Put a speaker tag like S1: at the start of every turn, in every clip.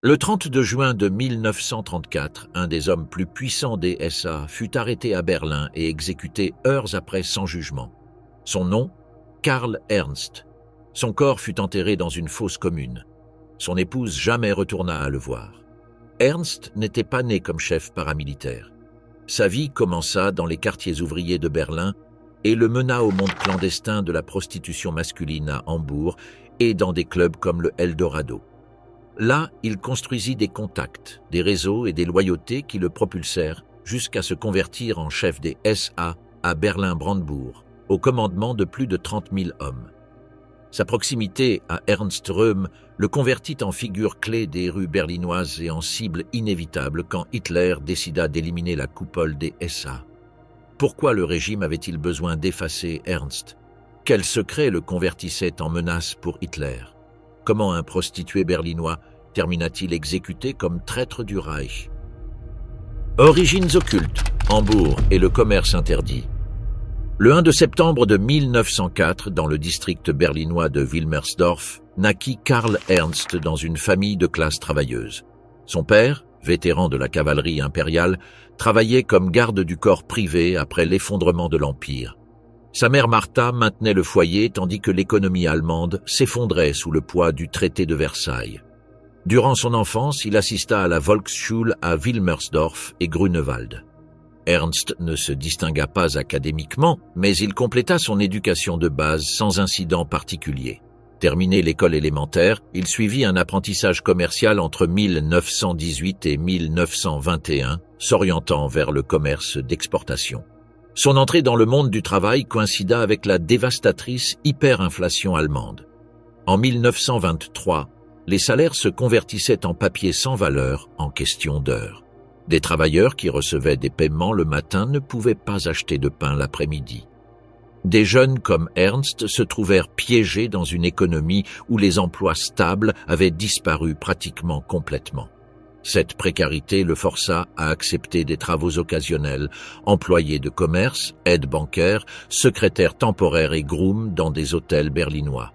S1: Le 30 juin de 1934, un des hommes plus puissants des SA fut arrêté à Berlin et exécuté heures après sans jugement. Son nom, Karl Ernst. Son corps fut enterré dans une fosse commune. Son épouse jamais retourna à le voir. Ernst n'était pas né comme chef paramilitaire. Sa vie commença dans les quartiers ouvriers de Berlin et le mena au monde clandestin de la prostitution masculine à Hambourg et dans des clubs comme le Eldorado. Là, il construisit des contacts, des réseaux et des loyautés qui le propulsèrent jusqu'à se convertir en chef des SA à Berlin-Brandebourg, au commandement de plus de 30 000 hommes. Sa proximité à Ernst Röhm le convertit en figure clé des rues berlinoises et en cible inévitable quand Hitler décida d'éliminer la coupole des SA. Pourquoi le régime avait-il besoin d'effacer Ernst? Quel secret le convertissait en menace pour Hitler? Comment un prostitué berlinois termina-t-il exécuté comme traître du Reich? Origines occultes, Hambourg et le commerce interdit. Le 1 septembre de 1904, dans le district berlinois de Wilmersdorf, naquit Karl Ernst dans une famille de classe travailleuse. Son père, vétéran de la cavalerie impériale, travaillait comme garde du corps privé après l'effondrement de l'Empire. Sa mère Martha maintenait le foyer tandis que l'économie allemande s'effondrait sous le poids du traité de Versailles. Durant son enfance, il assista à la Volksschule à Wilmersdorf et Grunewald. Ernst ne se distingua pas académiquement, mais il compléta son éducation de base sans incident particulier. Terminé l'école élémentaire, il suivit un apprentissage commercial entre 1918 et 1921, s'orientant vers le commerce d'exportation. Son entrée dans le monde du travail coïncida avec la dévastatrice hyperinflation allemande. En 1923, les salaires se convertissaient en papier sans valeur en question d'heures. Des travailleurs qui recevaient des paiements le matin ne pouvaient pas acheter de pain l'après-midi. Des jeunes comme Ernst se trouvèrent piégés dans une économie où les emplois stables avaient disparu pratiquement complètement. Cette précarité le força à accepter des travaux occasionnels, employé de commerce, aide bancaire, secrétaire temporaire et groom dans des hôtels berlinois.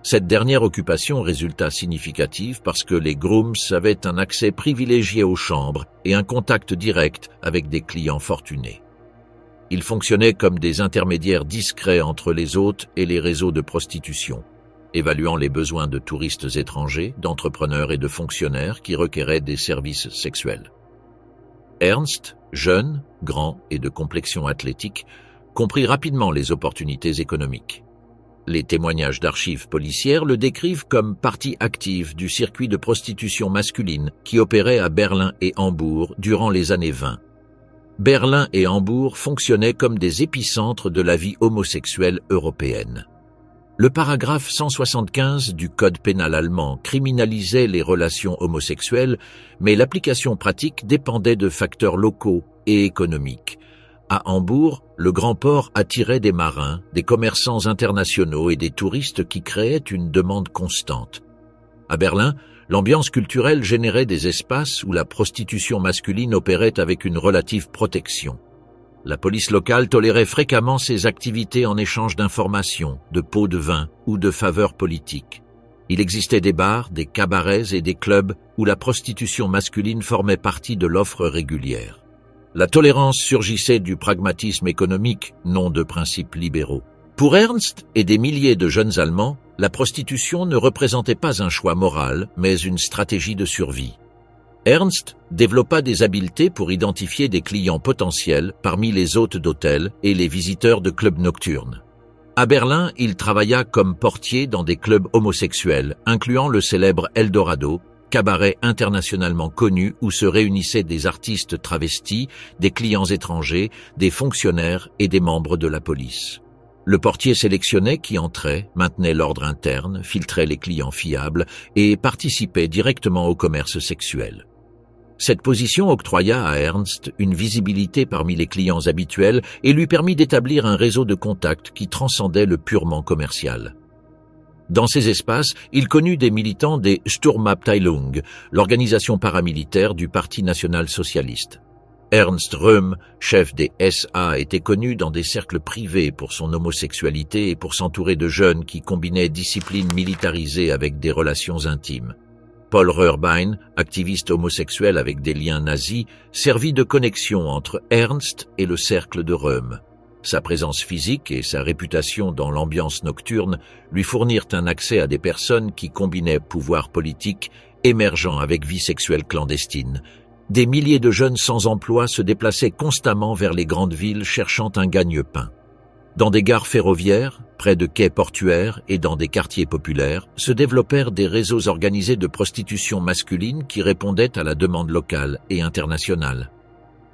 S1: Cette dernière occupation résulta significative parce que les grooms avaient un accès privilégié aux chambres et un contact direct avec des clients fortunés. Ils fonctionnaient comme des intermédiaires discrets entre les hôtes et les réseaux de prostitution, évaluant les besoins de touristes étrangers, d'entrepreneurs et de fonctionnaires qui requéraient des services sexuels. Ernst, jeune, grand et de complexion athlétique, comprit rapidement les opportunités économiques. Les témoignages d'archives policières le décrivent comme partie active du circuit de prostitution masculine qui opérait à Berlin et Hambourg durant les années 20. Berlin et Hambourg fonctionnaient comme des épicentres de la vie homosexuelle européenne. Le paragraphe 175 du Code pénal allemand criminalisait les relations homosexuelles, mais l'application pratique dépendait de facteurs locaux et économiques. À Hambourg, le grand port attirait des marins, des commerçants internationaux et des touristes qui créaient une demande constante. À Berlin, l'ambiance culturelle générait des espaces où la prostitution masculine opérait avec une relative protection. La police locale tolérait fréquemment ces activités en échange d'informations, de pots de vin ou de faveurs politiques. Il existait des bars, des cabarets et des clubs où la prostitution masculine formait partie de l'offre régulière. La tolérance surgissait du pragmatisme économique, non de principes libéraux. Pour Ernst et des milliers de jeunes Allemands, la prostitution ne représentait pas un choix moral, mais une stratégie de survie. Ernst développa des habiletés pour identifier des clients potentiels parmi les hôtes d'hôtels et les visiteurs de clubs nocturnes. À Berlin, il travailla comme portier dans des clubs homosexuels, incluant le célèbre Eldorado, cabaret internationalement connu où se réunissaient des artistes travestis, des clients étrangers, des fonctionnaires et des membres de la police. Le portier sélectionnait qui entrait, maintenait l'ordre interne, filtrait les clients fiables et participait directement au commerce sexuel. Cette position octroya à Ernst une visibilité parmi les clients habituels et lui permit d'établir un réseau de contacts qui transcendait le purement commercial. Dans ces espaces, il connut des militants des Sturmabteilung, l'organisation paramilitaire du Parti national-socialiste. Ernst Röhm, chef des SA, était connu dans des cercles privés pour son homosexualité et pour s'entourer de jeunes qui combinaient discipline militarisée avec des relations intimes. Paul Röhrbein, activiste homosexuel avec des liens nazis, servit de connexion entre Ernst et le cercle de Röhm. Sa présence physique et sa réputation dans l'ambiance nocturne lui fournirent un accès à des personnes qui combinaient pouvoir politique émergent avec vie sexuelle clandestine. Des milliers de jeunes sans emploi se déplaçaient constamment vers les grandes villes cherchant un gagne-pain. Dans des gares ferroviaires, près de quais portuaires et dans des quartiers populaires, se développèrent des réseaux organisés de prostitution masculine qui répondaient à la demande locale et internationale.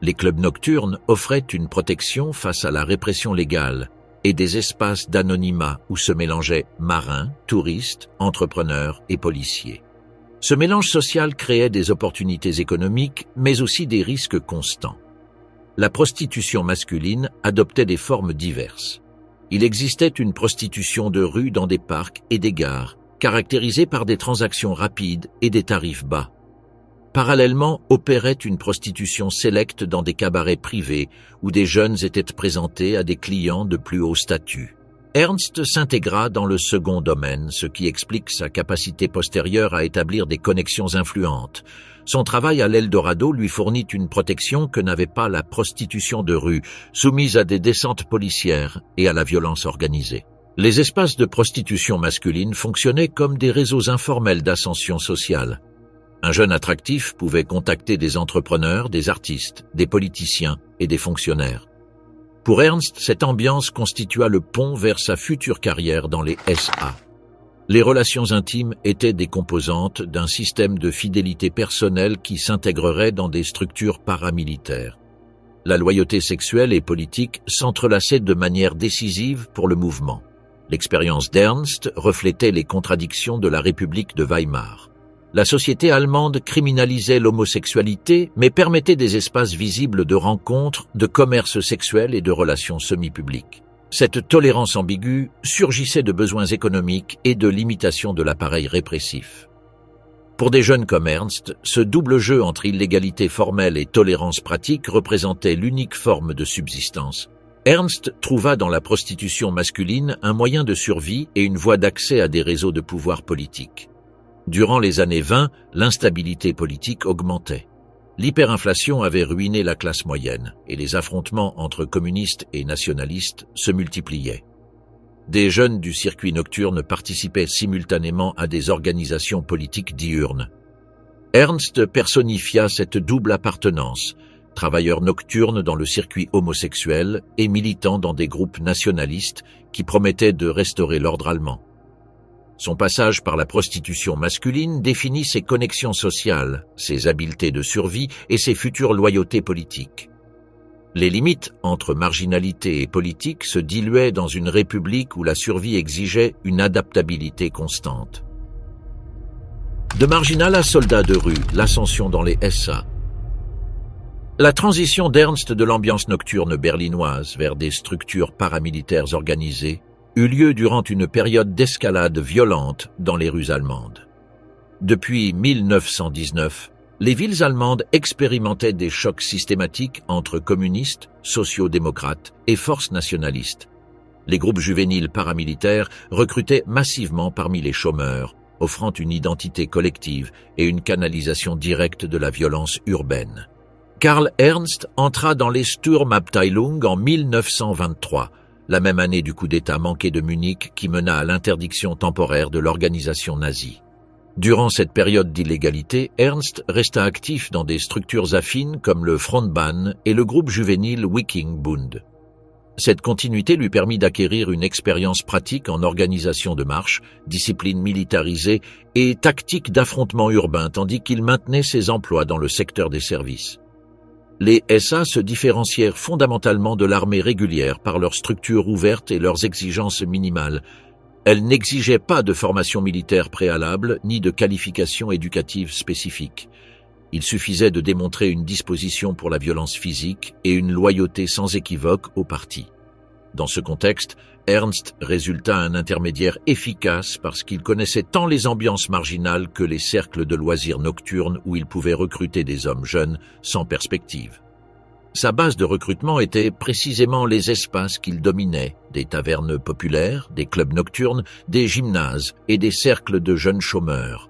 S1: Les clubs nocturnes offraient une protection face à la répression légale et des espaces d'anonymat où se mélangeaient marins, touristes, entrepreneurs et policiers. Ce mélange social créait des opportunités économiques, mais aussi des risques constants. La prostitution masculine adoptait des formes diverses. Il existait une prostitution de rue dans des parcs et des gares, caractérisée par des transactions rapides et des tarifs bas. Parallèlement, opérait une prostitution sélecte dans des cabarets privés où des jeunes étaient présentés à des clients de plus haut statut. Ernst s'intégra dans le second domaine, ce qui explique sa capacité postérieure à établir des connexions influentes. Son travail à l'Eldorado lui fournit une protection que n'avait pas la prostitution de rue, soumise à des descentes policières et à la violence organisée. Les espaces de prostitution masculine fonctionnaient comme des réseaux informels d'ascension sociale. Un jeune attractif pouvait contacter des entrepreneurs, des artistes, des politiciens et des fonctionnaires. Pour Ernst, cette ambiance constitua le pont vers sa future carrière dans les SA. Les relations intimes étaient des composantes d'un système de fidélité personnelle qui s'intégrerait dans des structures paramilitaires. La loyauté sexuelle et politique s'entrelaçaient de manière décisive pour le mouvement. L'expérience d'Ernst reflétait les contradictions de la République de Weimar. La société allemande criminalisait l'homosexualité, mais permettait des espaces visibles de rencontres, de commerce sexuel et de relations semi-publiques. Cette tolérance ambiguë surgissait de besoins économiques et de limitation de l'appareil répressif. Pour des jeunes comme Ernst, ce double jeu entre illégalité formelle et tolérance pratique représentait l'unique forme de subsistance. Ernst trouva dans la prostitution masculine un moyen de survie et une voie d'accès à des réseaux de pouvoir politique. Durant les années 20, l'instabilité politique augmentait. L'hyperinflation avait ruiné la classe moyenne et les affrontements entre communistes et nationalistes se multipliaient. Des jeunes du circuit nocturne participaient simultanément à des organisations politiques diurnes. Ernst personnifia cette double appartenance, travailleur nocturne dans le circuit homosexuel et militant dans des groupes nationalistes qui promettaient de restaurer l'ordre allemand. Son passage par la prostitution masculine définit ses connexions sociales, ses habiletés de survie et ses futures loyautés politiques. Les limites entre marginalité et politique se diluaient dans une république où la survie exigeait une adaptabilité constante. De marginal à soldat de rue, l'ascension dans les SA. La transition d'Ernst de l'ambiance nocturne berlinoise vers des structures paramilitaires organisées eut lieu durant une période d'escalade violente dans les rues allemandes. Depuis 1919, les villes allemandes expérimentaient des chocs systématiques entre communistes, sociaux-démocrates et forces nationalistes. Les groupes juvéniles paramilitaires recrutaient massivement parmi les chômeurs, offrant une identité collective et une canalisation directe de la violence urbaine. Karl Ernst entra dans les Sturmabteilung en 1923, la même année du coup d'État manqué de Munich qui mena à l'interdiction temporaire de l'organisation nazie. Durant cette période d'illégalité, Ernst resta actif dans des structures affines comme le Frontbahn et le groupe juvénile Wiking-Bund. Cette continuité lui permit d'acquérir une expérience pratique en organisation de marche, discipline militarisée et tactique d'affrontement urbain tandis qu'il maintenait ses emplois dans le secteur des services. Les SA se différencièrent fondamentalement de l'armée régulière par leur structure ouverte et leurs exigences minimales. Elles n'exigeaient pas de formation militaire préalable ni de qualification éducative spécifique. Il suffisait de démontrer une disposition pour la violence physique et une loyauté sans équivoque au parti. Dans ce contexte, Ernst résulta un intermédiaire efficace parce qu'il connaissait tant les ambiances marginales que les cercles de loisirs nocturnes où il pouvait recruter des hommes jeunes sans perspective. Sa base de recrutement était précisément les espaces qu'il dominait, des tavernes populaires, des clubs nocturnes, des gymnases et des cercles de jeunes chômeurs.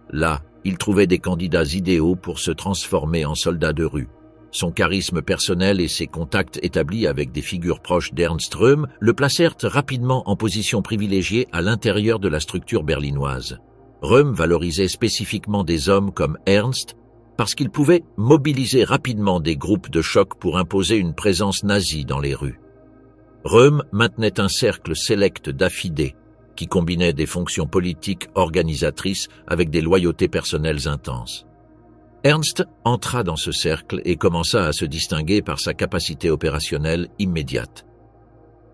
S1: Là, il trouvait des candidats idéaux pour se transformer en soldats de rue. Son charisme personnel et ses contacts établis avec des figures proches d'Ernst Röhm le placèrent rapidement en position privilégiée à l'intérieur de la structure berlinoise. Röhm valorisait spécifiquement des hommes comme Ernst parce qu'il pouvait mobiliser rapidement des groupes de choc pour imposer une présence nazie dans les rues. Röhm maintenait un cercle sélect d'affidés qui combinait des fonctions politiques organisatrices avec des loyautés personnelles intenses. Ernst entra dans ce cercle et commença à se distinguer par sa capacité opérationnelle immédiate.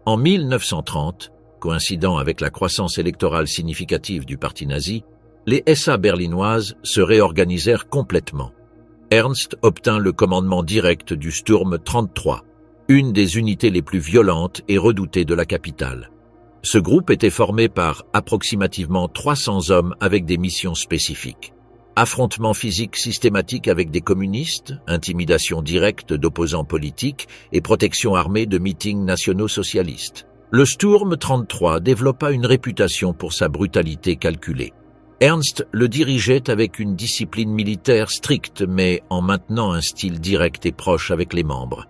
S1: En 1930, coïncidant avec la croissance électorale significative du parti nazi, les SA berlinoises se réorganisèrent complètement. Ernst obtint le commandement direct du Sturm 33, une des unités les plus violentes et redoutées de la capitale. Ce groupe était formé par approximativement 300 hommes avec des missions spécifiques. Affrontements physiques systématiques avec des communistes, intimidation directe d'opposants politiques et protection armée de meetings nationaux socialistes. Le Sturm 33 développa une réputation pour sa brutalité calculée. Ernst le dirigeait avec une discipline militaire stricte, mais en maintenant un style direct et proche avec les membres.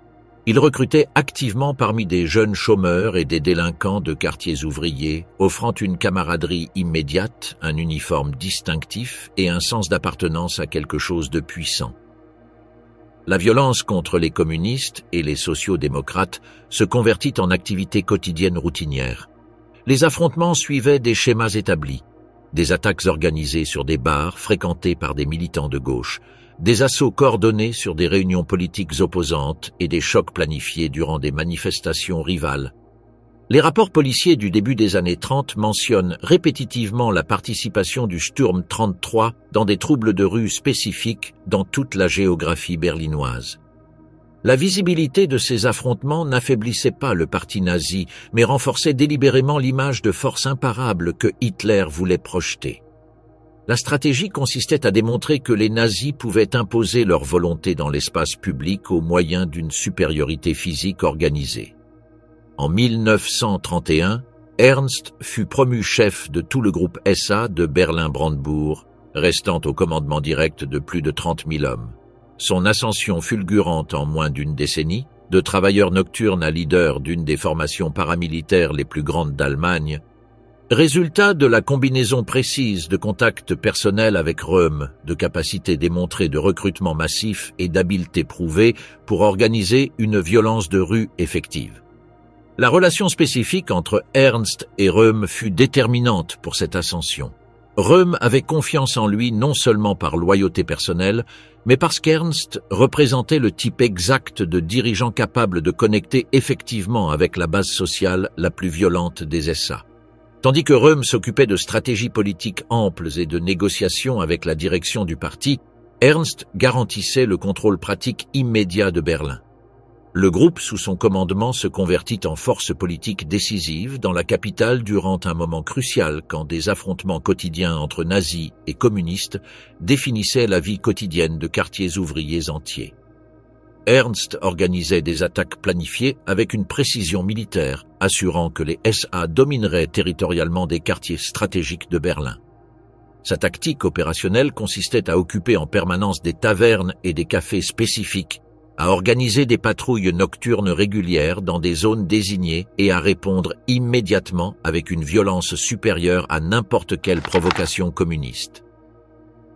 S1: Il recrutait activement parmi des jeunes chômeurs et des délinquants de quartiers ouvriers, offrant une camaraderie immédiate, un uniforme distinctif et un sens d'appartenance à quelque chose de puissant. La violence contre les communistes et les sociaux-démocrates se convertit en activité quotidienne routinière. Les affrontements suivaient des schémas établis. Des attaques organisées sur des bars fréquentés par des militants de gauche, des assauts coordonnés sur des réunions politiques opposantes et des chocs planifiés durant des manifestations rivales. Les rapports policiers du début des années 30 mentionnent répétitivement la participation du Sturm 33 dans des troubles de rue spécifiques dans toute la géographie berlinoise. La visibilité de ces affrontements n'affaiblissait pas le parti nazi, mais renforçait délibérément l'image de force imparable que Hitler voulait projeter. La stratégie consistait à démontrer que les nazis pouvaient imposer leur volonté dans l'espace public au moyen d'une supériorité physique organisée. En 1931, Ernst fut promu chef de tout le groupe SA de Berlin-Brandebourg, restant au commandement direct de plus de 30 000 hommes. Son ascension fulgurante en moins d'une décennie, de travailleur nocturne à leader d'une des formations paramilitaires les plus grandes d'Allemagne, résultat de la combinaison précise de contacts personnels avec Röhm, de capacités démontrées de recrutement massif et d'habileté prouvée pour organiser une violence de rue effective. La relation spécifique entre Ernst et Röhm fut déterminante pour cette ascension. Röhm avait confiance en lui non seulement par loyauté personnelle, mais parce qu'Ernst représentait le type exact de dirigeant capable de connecter effectivement avec la base sociale la plus violente des SA. Tandis que Röhm s'occupait de stratégies politiques amples et de négociations avec la direction du parti, Ernst garantissait le contrôle pratique immédiat de Berlin. Le groupe sous son commandement se convertit en force politique décisive dans la capitale durant un moment crucial quand des affrontements quotidiens entre nazis et communistes définissaient la vie quotidienne de quartiers ouvriers entiers. Ernst organisait des attaques planifiées avec une précision militaire, assurant que les SA domineraient territorialement des quartiers stratégiques de Berlin. Sa tactique opérationnelle consistait à occuper en permanence des tavernes et des cafés spécifiques, à organiser des patrouilles nocturnes régulières dans des zones désignées et à répondre immédiatement avec une violence supérieure à n'importe quelle provocation communiste.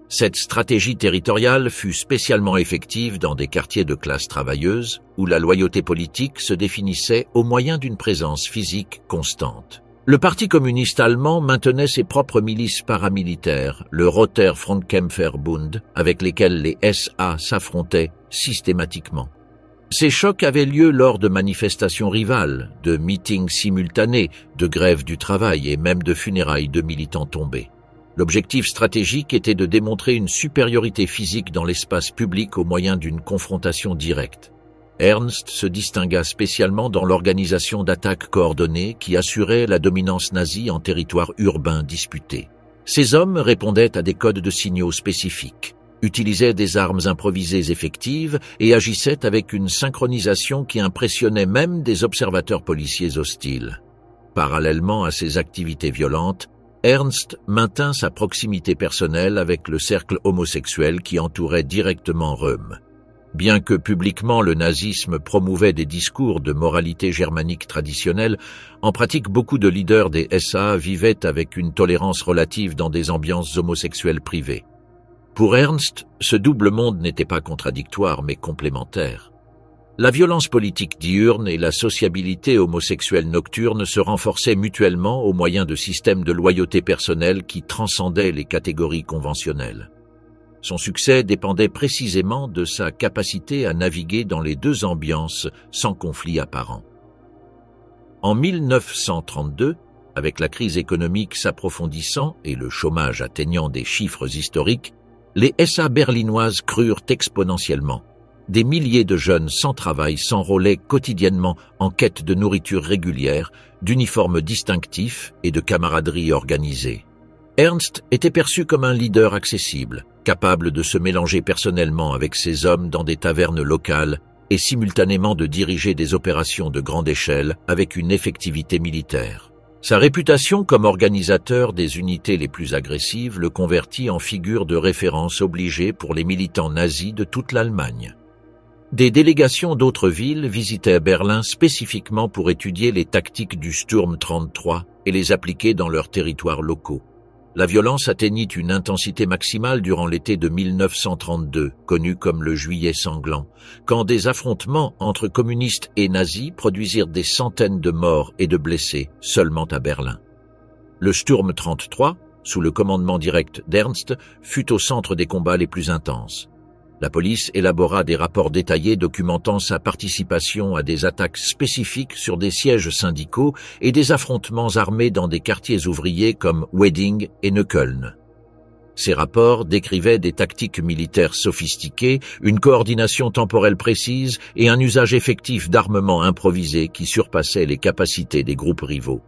S1: Cette stratégie territoriale fut spécialement effective dans des quartiers de classe travailleuse où la loyauté politique se définissait au moyen d'une présence physique constante. Le Parti communiste allemand maintenait ses propres milices paramilitaires, le Roter Frontkämpferbund, avec lesquels les SA s'affrontaient systématiquement. Ces chocs avaient lieu lors de manifestations rivales, de meetings simultanés, de grèves du travail et même de funérailles de militants tombés. L'objectif stratégique était de démontrer une supériorité physique dans l'espace public au moyen d'une confrontation directe. Ernst se distingua spécialement dans l'organisation d'attaques coordonnées qui assuraient la dominance nazie en territoire urbain disputé. Ces hommes répondaient à des codes de signaux spécifiques, utilisaient des armes improvisées effectives et agissaient avec une synchronisation qui impressionnait même des observateurs policiers hostiles. Parallèlement à ces activités violentes, Ernst maintint sa proximité personnelle avec le cercle homosexuel qui entourait directement Röhm. Bien que publiquement le nazisme promouvait des discours de moralité germanique traditionnelle, en pratique beaucoup de leaders des SA vivaient avec une tolérance relative dans des ambiances homosexuelles privées. Pour Ernst, ce double monde n'était pas contradictoire mais complémentaire. La violence politique diurne et la sociabilité homosexuelle nocturne se renforçaient mutuellement au moyen de systèmes de loyauté personnelle qui transcendaient les catégories conventionnelles. Son succès dépendait précisément de sa capacité à naviguer dans les deux ambiances sans conflit apparent. En 1932, avec la crise économique s'approfondissant et le chômage atteignant des chiffres historiques, les SA berlinoises crurent exponentiellement. Des milliers de jeunes sans travail s'enrôlaient quotidiennement en quête de nourriture régulière, d'uniformes distinctifs et de camaraderie organisée. Ernst était perçu comme un leader accessible, capable de se mélanger personnellement avec ses hommes dans des tavernes locales et simultanément de diriger des opérations de grande échelle avec une effectivité militaire. Sa réputation comme organisateur des unités les plus agressives le convertit en figure de référence obligée pour les militants nazis de toute l'Allemagne. Des délégations d'autres villes visitaient Berlin spécifiquement pour étudier les tactiques du Sturm 33 et les appliquer dans leurs territoires locaux. La violence atteignit une intensité maximale durant l'été de 1932, connu comme le Juillet sanglant, quand des affrontements entre communistes et nazis produisirent des centaines de morts et de blessés seulement à Berlin. Le Sturm 33, sous le commandement direct d'Ernst, fut au centre des combats les plus intenses. La police élabora des rapports détaillés documentant sa participation à des attaques spécifiques sur des sièges syndicaux et des affrontements armés dans des quartiers ouvriers comme Wedding et Neukölln. Ces rapports décrivaient des tactiques militaires sophistiquées, une coordination temporelle précise et un usage effectif d'armements improvisés qui surpassaient les capacités des groupes rivaux.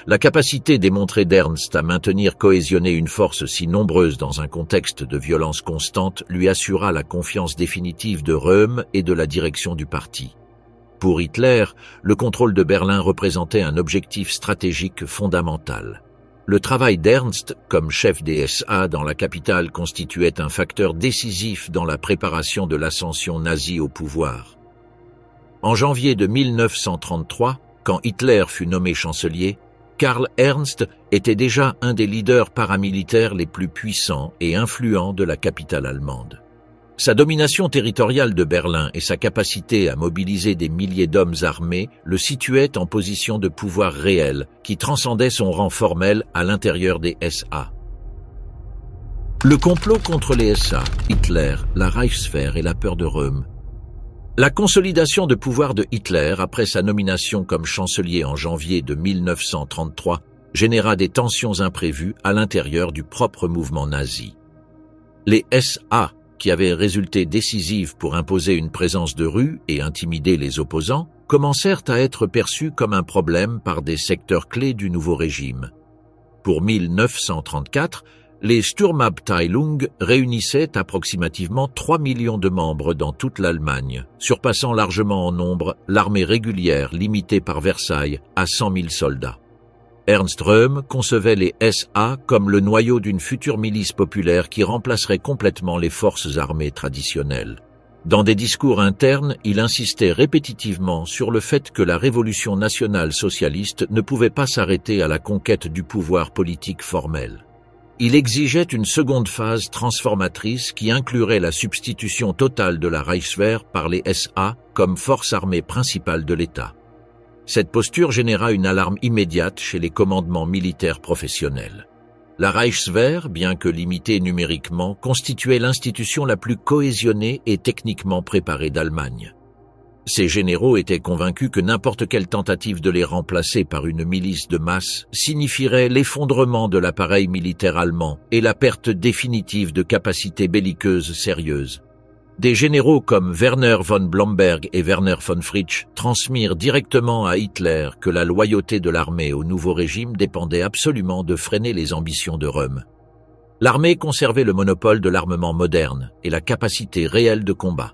S1: La capacité démontrée d'Ernst à maintenir cohésionner une force si nombreuse dans un contexte de violence constante lui assura la confiance définitive de Röhm et de la direction du parti. Pour Hitler, le contrôle de Berlin représentait un objectif stratégique fondamental. Le travail d'Ernst comme chef des SA dans la capitale constituait un facteur décisif dans la préparation de l'ascension nazie au pouvoir. En janvier de 1933, quand Hitler fut nommé chancelier, Karl Ernst était déjà un des leaders paramilitaires les plus puissants et influents de la capitale allemande. Sa domination territoriale de Berlin et sa capacité à mobiliser des milliers d'hommes armés le situaient en position de pouvoir réel qui transcendait son rang formel à l'intérieur des SA. Le complot contre les SA, Hitler, la Reichswehr et la peur de Röhm. La consolidation de pouvoir de Hitler après sa nomination comme chancelier en janvier de 1933 généra des tensions imprévues à l'intérieur du propre mouvement nazi. Les SA, qui avaient résulté décisives pour imposer une présence de rue et intimider les opposants, commencèrent à être perçus comme un problème par des secteurs clés du nouveau régime. Pour 1934, les Sturmabteilung réunissaient approximativement 3 millions de membres dans toute l'Allemagne, surpassant largement en nombre l'armée régulière limitée par Versailles à 100 000 soldats. Ernst Röhm concevait les SA comme le noyau d'une future milice populaire qui remplacerait complètement les forces armées traditionnelles. Dans des discours internes, il insistait répétitivement sur le fait que la révolution nationale socialiste ne pouvait pas s'arrêter à la conquête du pouvoir politique formel. Il exigeait une seconde phase transformatrice qui inclurait la substitution totale de la Reichswehr par les SA comme force armée principale de l'État. Cette posture généra une alarme immédiate chez les commandements militaires professionnels. La Reichswehr, bien que limitée numériquement, constituait l'institution la plus cohésionnée et techniquement préparée d'Allemagne. Ces généraux étaient convaincus que n'importe quelle tentative de les remplacer par une milice de masse signifierait l'effondrement de l'appareil militaire allemand et la perte définitive de capacités belliqueuses sérieuses. Des généraux comme Werner von Blomberg et Werner von Fritsch transmirent directement à Hitler que la loyauté de l'armée au nouveau régime dépendait absolument de freiner les ambitions de Röhm. L'armée conservait le monopole de l'armement moderne et la capacité réelle de combat.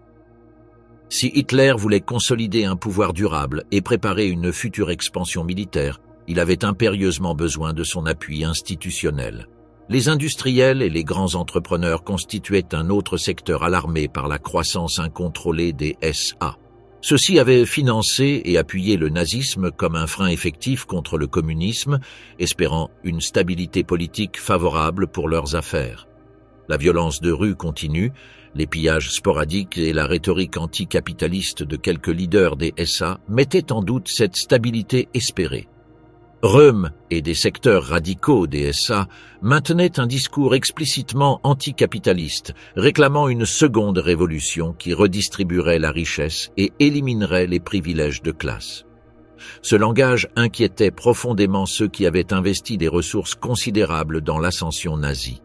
S1: Si Hitler voulait consolider un pouvoir durable et préparer une future expansion militaire, Il avait impérieusement besoin de son appui institutionnel. Les industriels et les grands entrepreneurs constituaient un autre secteur alarmé par la croissance incontrôlée des SA. Ceux-ci avaient financé et appuyé le nazisme comme un frein effectif contre le communisme, espérant une stabilité politique favorable pour leurs affaires. La violence de rue continue, les pillages sporadiques et la rhétorique anticapitaliste de quelques leaders des SA mettaient en doute cette stabilité espérée. Röhm et des secteurs radicaux des SA maintenaient un discours explicitement anticapitaliste, réclamant une seconde révolution qui redistribuerait la richesse et éliminerait les privilèges de classe. Ce langage inquiétait profondément ceux qui avaient investi des ressources considérables dans l'ascension nazie.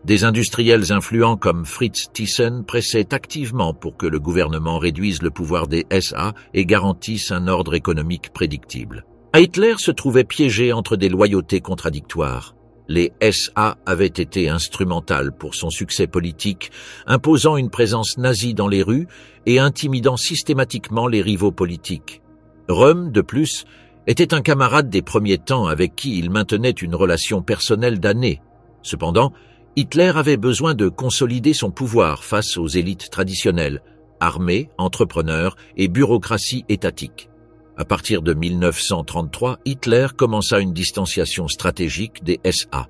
S1: Des industriels influents comme Fritz Thyssen pressaient activement pour que le gouvernement réduise le pouvoir des SA et garantisse un ordre économique prédictible. Hitler se trouvait piégé entre des loyautés contradictoires. Les SA avaient été instrumentales pour son succès politique, imposant une présence nazie dans les rues et intimidant systématiquement les rivaux politiques. Röhm, de plus, était un camarade des premiers temps avec qui il maintenait une relation personnelle d'années. Cependant, Hitler avait besoin de consolider son pouvoir face aux élites traditionnelles, armée, entrepreneurs et bureaucratie étatique. À partir de 1933, Hitler commença une distanciation stratégique des SA.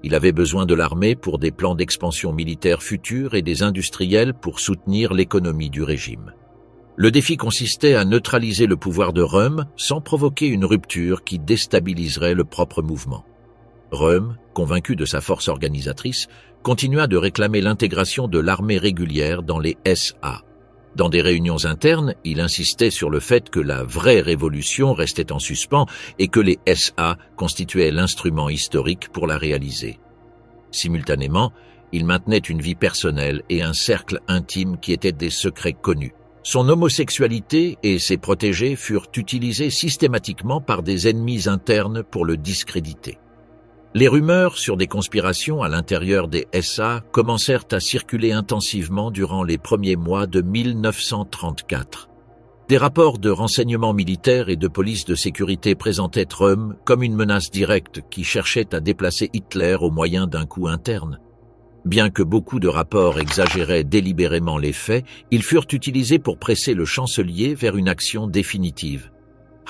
S1: Il avait besoin de l'armée pour des plans d'expansion militaire futurs et des industriels pour soutenir l'économie du régime. Le défi consistait à neutraliser le pouvoir de Röhm sans provoquer une rupture qui déstabiliserait le propre mouvement. Röhm, convaincu de sa force organisatrice, continua de réclamer l'intégration de l'armée régulière dans les SA. Dans des réunions internes, il insistait sur le fait que la vraie révolution restait en suspens et que les SA constituaient l'instrument historique pour la réaliser. Simultanément, il maintenait une vie personnelle et un cercle intime qui étaient des secrets connus. Son homosexualité et ses protégés furent utilisés systématiquement par des ennemis internes pour le discréditer. Les rumeurs sur des conspirations à l'intérieur des SA commencèrent à circuler intensivement durant les premiers mois de 1934. Des rapports de renseignements militaires et de police de sécurité présentaient Röhm comme une menace directe qui cherchait à déplacer Hitler au moyen d'un coup interne. Bien que beaucoup de rapports exagéraient délibérément les faits, ils furent utilisés pour presser le chancelier vers une action définitive.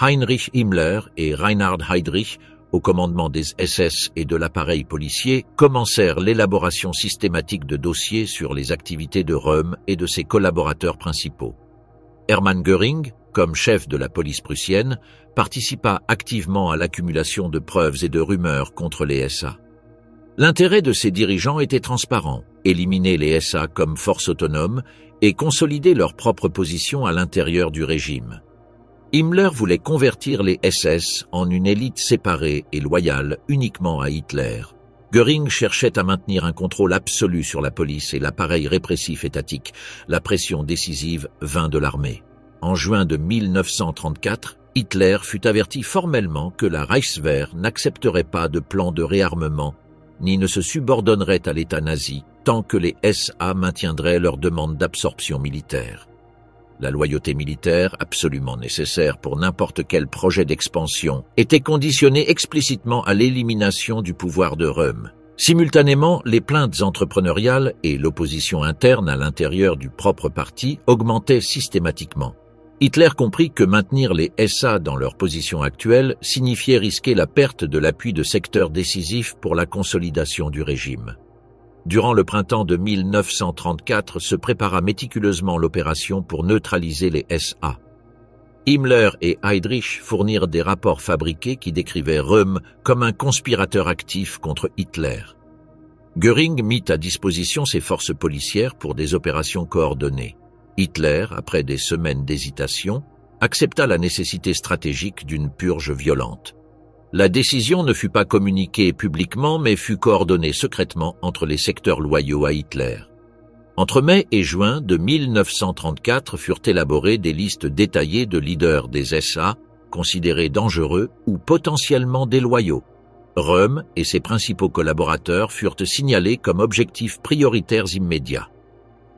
S1: Heinrich Himmler et Reinhard Heydrich, au commandement des SS et de l'appareil policier, commencèrent l'élaboration systématique de dossiers sur les activités de Röhm et de ses collaborateurs principaux. Hermann Göring, comme chef de la police prussienne, participa activement à l'accumulation de preuves et de rumeurs contre les SA. L'intérêt de ces dirigeants était transparent, éliminer les SA comme force autonome et consolider leur propre position à l'intérieur du régime. Himmler voulait convertir les SS en une élite séparée et loyale uniquement à Hitler. Göring cherchait à maintenir un contrôle absolu sur la police et l'appareil répressif étatique. La pression décisive vint de l'armée. En juin de 1934, Hitler fut averti formellement que la Reichswehr n'accepterait pas de plan de réarmement ni ne se subordonnerait à l'État nazi tant que les SA maintiendraient leur demande d'absorption militaire. La loyauté militaire, absolument nécessaire pour n'importe quel projet d'expansion, était conditionnée explicitement à l'élimination du pouvoir de Röhm. Simultanément, les plaintes entrepreneuriales et l'opposition interne à l'intérieur du propre parti augmentaient systématiquement. Hitler comprit que maintenir les SA dans leur position actuelle signifiait risquer la perte de l'appui de secteurs décisifs pour la consolidation du régime. Durant le printemps de 1934 se prépara méticuleusement l'opération pour neutraliser les SA. Himmler et Heydrich fournirent des rapports fabriqués qui décrivaient Röhm comme un conspirateur actif contre Hitler. Göring mit à disposition ses forces policières pour des opérations coordonnées. Hitler, après des semaines d'hésitation, accepta la nécessité stratégique d'une purge violente. La décision ne fut pas communiquée publiquement mais fut coordonnée secrètement entre les secteurs loyaux à Hitler. Entre mai et juin de 1934 furent élaborées des listes détaillées de leaders des SA considérés dangereux ou potentiellement déloyaux. Röhm et ses principaux collaborateurs furent signalés comme objectifs prioritaires immédiats.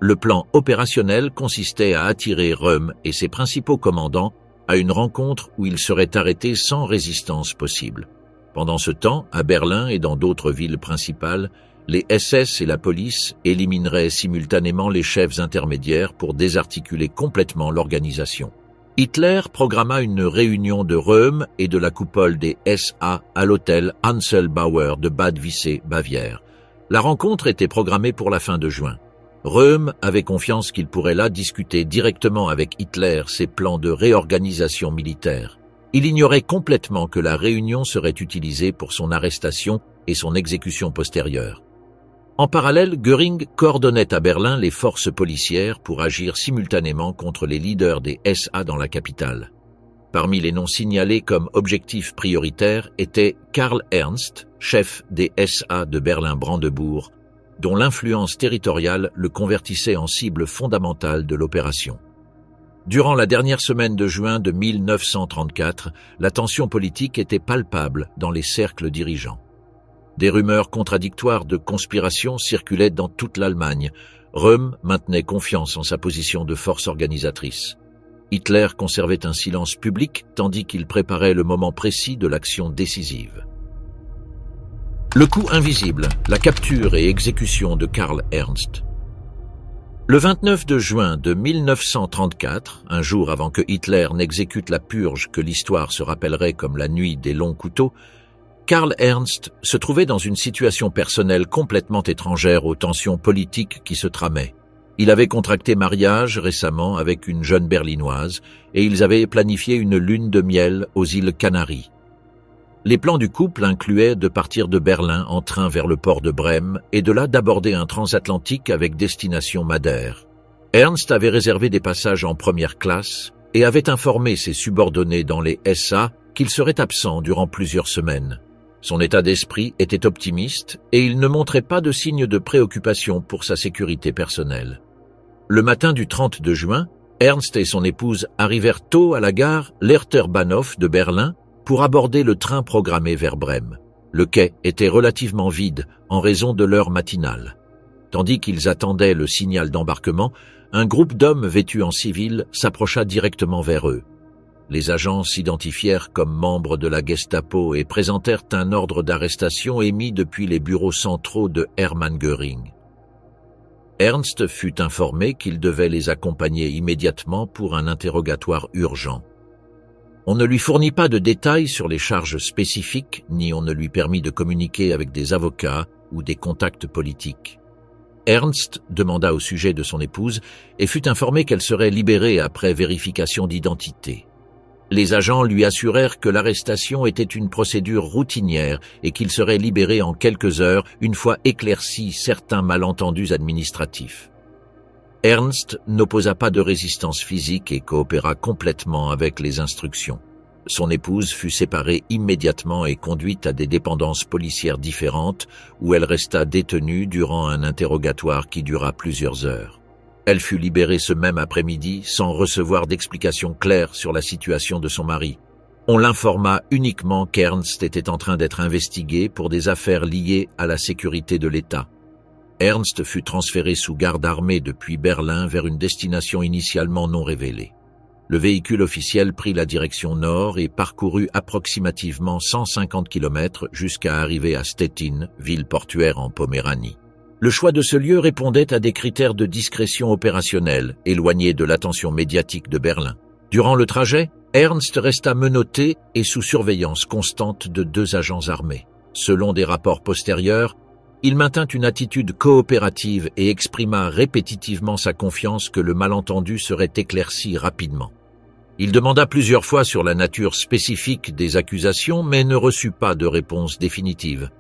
S1: Le plan opérationnel consistait à attirer Röhm et ses principaux commandants à une rencontre où il serait arrêté sans résistance possible. Pendant ce temps, à Berlin et dans d'autres villes principales, les SS et la police élimineraient simultanément les chefs intermédiaires pour désarticuler complètement l'organisation. Hitler programma une réunion de Röhm et de la coupole des SA à l'hôtel Hanselbauer de Bad Wisse, Bavière. La rencontre était programmée pour la fin de juin. Röhm avait confiance qu'il pourrait là discuter directement avec Hitler ses plans de réorganisation militaire. Il ignorait complètement que la réunion serait utilisée pour son arrestation et son exécution postérieure. En parallèle, Göring coordonnait à Berlin les forces policières pour agir simultanément contre les leaders des SA dans la capitale. Parmi les noms signalés comme objectifs prioritaires était Karl Ernst, chef des SA de Berlin-Brandebourg, dont l'influence territoriale le convertissait en cible fondamentale de l'opération. Durant la dernière semaine de juin de 1934, la tension politique était palpable dans les cercles dirigeants. Des rumeurs contradictoires de conspiration circulaient dans toute l'Allemagne. Röhm maintenait confiance en sa position de force organisatrice. Hitler conservait un silence public tandis qu'il préparait le moment précis de l'action décisive. Le coup invisible, la capture et exécution de Karl Ernst. Le 29 de juin de 1934, un jour avant que Hitler n'exécute la purge que l'histoire se rappellerait comme la nuit des longs couteaux, Karl Ernst se trouvait dans une situation personnelle complètement étrangère aux tensions politiques qui se tramaient. Il avait contracté mariage récemment avec une jeune berlinoise et ils avaient planifié une lune de miel aux îles Canaries. Les plans du couple incluaient de partir de Berlin en train vers le port de Brême et de là d'aborder un transatlantique avec destination Madère. Ernst avait réservé des passages en première classe et avait informé ses subordonnés dans les SA qu'il serait absent durant plusieurs semaines. Son état d'esprit était optimiste et il ne montrait pas de signe de préoccupation pour sa sécurité personnelle. Le matin du 30 de juin, Ernst et son épouse arrivèrent tôt à la gare Lehrterbahnhof de Berlin pour aborder le train programmé vers Brême. Le quai était relativement vide en raison de l'heure matinale. Tandis qu'ils attendaient le signal d'embarquement, un groupe d'hommes vêtus en civil s'approcha directement vers eux. Les agents s'identifièrent comme membres de la Gestapo et présentèrent un ordre d'arrestation émis depuis les bureaux centraux de Hermann Göring. Ernst fut informé qu'il devait les accompagner immédiatement pour un interrogatoire urgent. On ne lui fournit pas de détails sur les charges spécifiques, ni on ne lui permit de communiquer avec des avocats ou des contacts politiques. Ernst demanda au sujet de son épouse et fut informé qu'elle serait libérée après vérification d'identité. Les agents lui assurèrent que l'arrestation était une procédure routinière et qu'il serait libéré en quelques heures une fois éclaircis certains malentendus administratifs. Ernst n'opposa pas de résistance physique et coopéra complètement avec les instructions. Son épouse fut séparée immédiatement et conduite à des dépendances policières différentes où elle resta détenue durant un interrogatoire qui dura plusieurs heures. Elle fut libérée ce même après-midi sans recevoir d'explications claires sur la situation de son mari. On l'informa uniquement qu'Ernst était en train d'être investigué pour des affaires liées à la sécurité de l'État. Ernst fut transféré sous garde armée depuis Berlin vers une destination initialement non révélée. Le véhicule officiel prit la direction nord et parcourut approximativement 150 km jusqu'à arriver à Stettin, ville portuaire en Poméranie. Le choix de ce lieu répondait à des critères de discrétion opérationnelle, éloignés de l'attention médiatique de Berlin. Durant le trajet, Ernst resta menotté et sous surveillance constante de 2 agents armés. Selon des rapports postérieurs, il maintint une attitude coopérative et exprima répétitivement sa confiance que le malentendu serait éclairci rapidement. Il demanda plusieurs fois sur la nature spécifique des accusations, mais ne reçut pas de réponse définitive.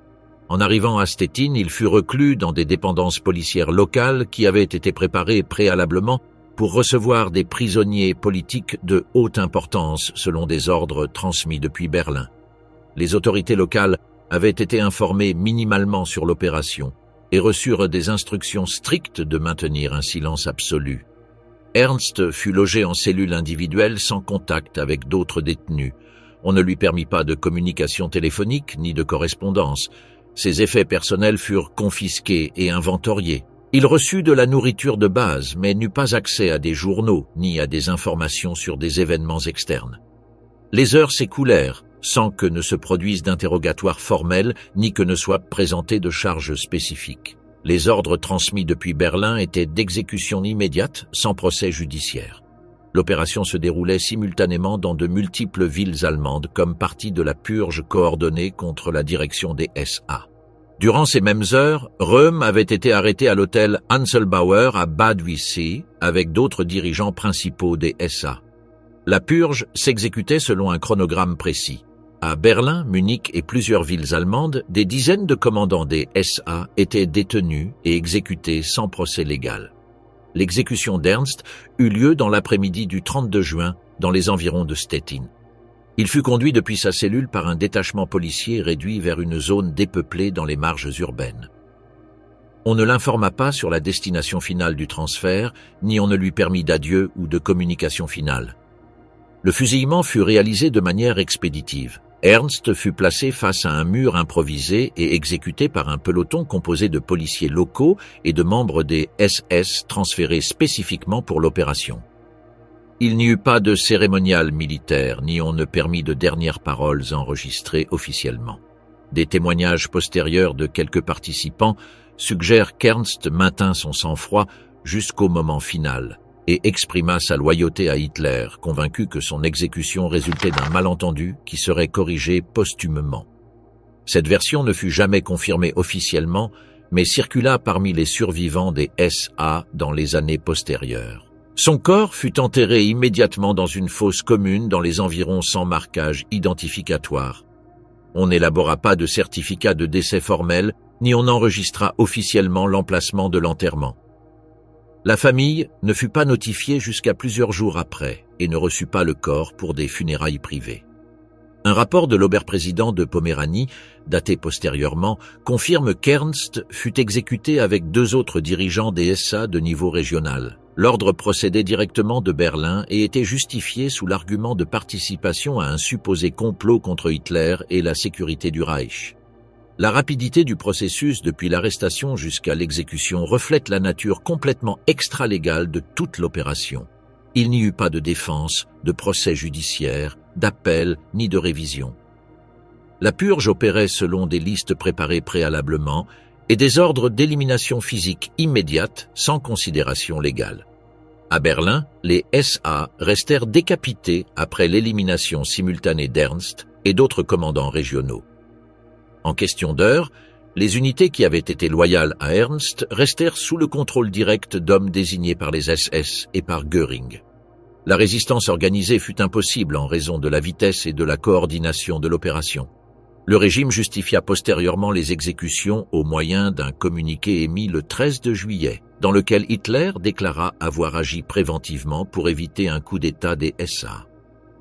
S1: En arrivant à Stettin, il fut reclus dans des dépendances policières locales qui avaient été préparées préalablement pour recevoir des prisonniers politiques de haute importance selon des ordres transmis depuis Berlin. Les autorités locales avaient été informées minimalement sur l'opération et reçurent des instructions strictes de maintenir un silence absolu. Ernst fut logé en cellule individuelle sans contact avec d'autres détenus. On ne lui permit pas de communication téléphonique ni de correspondance. Ses effets personnels furent confisqués et inventoriés. Il reçut de la nourriture de base, mais n'eut pas accès à des journaux ni à des informations sur des événements externes. Les heures s'écoulèrent sans que ne se produise d'interrogatoire formel ni que ne soient présentées de charges spécifiques. Les ordres transmis depuis Berlin étaient d'exécution immédiate, sans procès judiciaire. L'opération se déroulait simultanément dans de multiples villes allemandes comme partie de la purge coordonnée contre la direction des SA. Durant ces mêmes heures, Röhm avait été arrêté à l'hôtel Hanselbauer à Bad Wiessee avec d'autres dirigeants principaux des SA. La purge s'exécutait selon un chronogramme précis. À Berlin, Munich et plusieurs villes allemandes, des dizaines de commandants des SA étaient détenus et exécutés sans procès légal. L'exécution d'Ernst eut lieu dans l'après-midi du 32 juin dans les environs de Stettin. Il fut conduit depuis sa cellule par un détachement policier réduit vers une zone dépeuplée dans les marges urbaines. On ne l'informa pas sur la destination finale du transfert, ni on ne lui permit d'adieu ou de communication finale. Le fusillement fut réalisé de manière expéditive. Ernst fut placé face à un mur improvisé et exécuté par un peloton composé de policiers locaux et de membres des SS transférés spécifiquement pour l'opération. Il n'y eut pas de cérémonial militaire, ni on ne permit de dernières paroles enregistrées officiellement. Des témoignages postérieurs de quelques participants suggèrent qu'Ernst maintint son sang-froid jusqu'au moment final et exprima sa loyauté à Hitler, convaincu que son exécution résultait d'un malentendu qui serait corrigé posthumement. Cette version ne fut jamais confirmée officiellement, mais circula parmi les survivants des SA dans les années postérieures. Son corps fut enterré immédiatement dans une fosse commune dans les environs sans marquage identificatoire. On n'élabora pas de certificat de décès formel, ni on enregistra officiellement l'emplacement de l'enterrement. La famille ne fut pas notifiée jusqu'à plusieurs jours après et ne reçut pas le corps pour des funérailles privées. Un rapport de l'Oberpräsident de Poméranie, daté postérieurement, confirme qu'Ernst fut exécuté avec 2 autres dirigeants des SA de niveau régional. L'ordre procédait directement de Berlin et était justifié sous l'argument de participation à un supposé complot contre Hitler et la sécurité du Reich. La rapidité du processus depuis l'arrestation jusqu'à l'exécution reflète la nature complètement extralégale de toute l'opération. Il n'y eut pas de défense, de procès judiciaire, d'appel ni de révision. La purge opérait selon des listes préparées préalablement et des ordres d'élimination physique immédiate sans considération légale. À Berlin, les SA restèrent décapités après l'élimination simultanée d'Ernst et d'autres commandants régionaux. En question d'heures, les unités qui avaient été loyales à Ernst restèrent sous le contrôle direct d'hommes désignés par les SS et par Göring. La résistance organisée fut impossible en raison de la vitesse et de la coordination de l'opération. Le régime justifia postérieurement les exécutions au moyen d'un communiqué émis le 13 de juillet, dans lequel Hitler déclara avoir agi préventivement pour éviter un coup d'État des SA.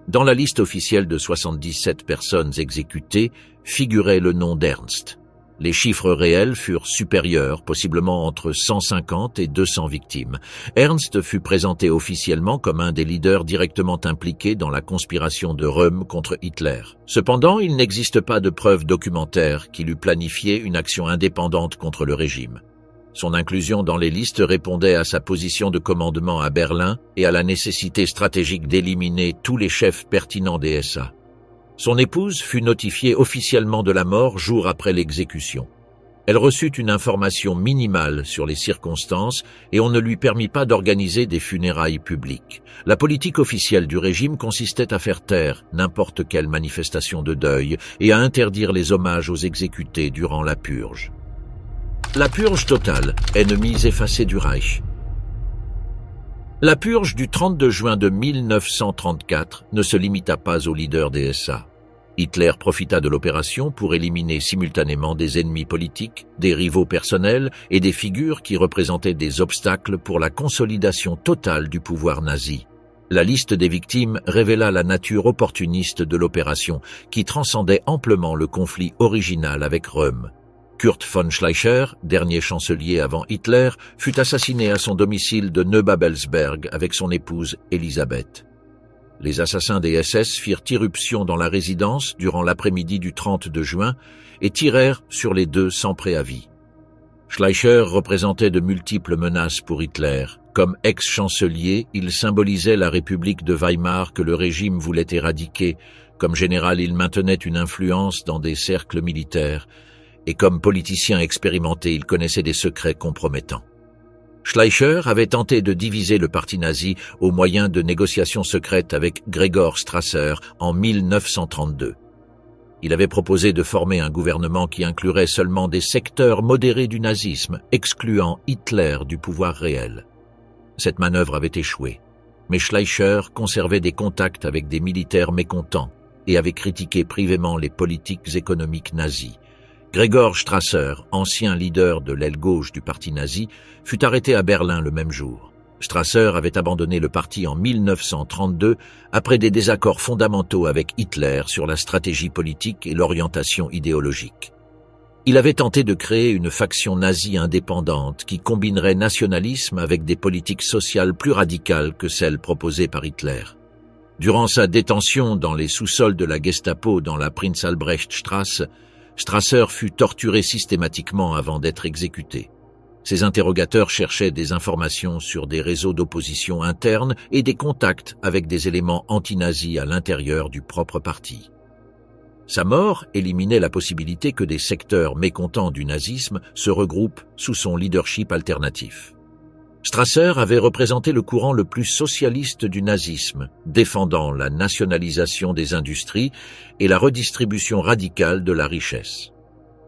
S1: Dans la liste officielle de 77 personnes exécutées figurait le nom d'Ernst. Les chiffres réels furent supérieurs, possiblement entre 150 et 200 victimes. Ernst fut présenté officiellement comme un des leaders directement impliqués dans la conspiration de Röhm contre Hitler. Cependant, il n'existe pas de preuves documentaires qu'il eût planifié une action indépendante contre le régime. Son inclusion dans les listes répondait à sa position de commandement à Berlin et à la nécessité stratégique d'éliminer tous les chefs pertinents des SA. Son épouse fut notifiée officiellement de la mort jour après l'exécution. Elle reçut une information minimale sur les circonstances et on ne lui permit pas d'organiser des funérailles publiques. La politique officielle du régime consistait à faire taire n'importe quelle manifestation de deuil et à interdire les hommages aux exécutés durant la purge. La purge totale, ennemis effacés du Reich. La purge du 32 juin de 1934 ne se limita pas aux leaders des SA. Hitler profita de l'opération pour éliminer simultanément des ennemis politiques, des rivaux personnels et des figures qui représentaient des obstacles pour la consolidation totale du pouvoir nazi. La liste des victimes révéla la nature opportuniste de l'opération, qui transcendait amplement le conflit original avec Röhm. Kurt von Schleicher, dernier chancelier avant Hitler, fut assassiné à son domicile de Neubabelsberg avec son épouse Elisabeth. Les assassins des SS firent irruption dans la résidence durant l'après-midi du 30 juin et tirèrent sur les deux sans préavis. Schleicher représentait de multiples menaces pour Hitler. Comme ex-chancelier, il symbolisait la République de Weimar que le régime voulait éradiquer. Comme général, il maintenait une influence dans des cercles militaires. Et comme politicien expérimenté, il connaissait des secrets compromettants. Schleicher avait tenté de diviser le parti nazi au moyen de négociations secrètes avec Gregor Strasser en 1932. Il avait proposé de former un gouvernement qui inclurait seulement des secteurs modérés du nazisme, excluant Hitler du pouvoir réel. Cette manœuvre avait échoué, mais Schleicher conservait des contacts avec des militaires mécontents et avait critiqué privément les politiques économiques nazies. Gregor Strasser, ancien leader de l'aile gauche du parti nazi, fut arrêté à Berlin le même jour. Strasser avait abandonné le parti en 1932 après des désaccords fondamentaux avec Hitler sur la stratégie politique et l'orientation idéologique. Il avait tenté de créer une faction nazie indépendante qui combinerait nationalisme avec des politiques sociales plus radicales que celles proposées par Hitler. Durant sa détention dans les sous-sols de la Gestapo dans la Prinz-Albrecht-Straße, Strasser fut torturé systématiquement avant d'être exécuté. Ses interrogateurs cherchaient des informations sur des réseaux d'opposition interne et des contacts avec des éléments anti-nazis à l'intérieur du propre parti. Sa mort éliminait la possibilité que des secteurs mécontents du nazisme se regroupent sous son leadership alternatif. Strasser avait représenté le courant le plus socialiste du nazisme, défendant la nationalisation des industries et la redistribution radicale de la richesse.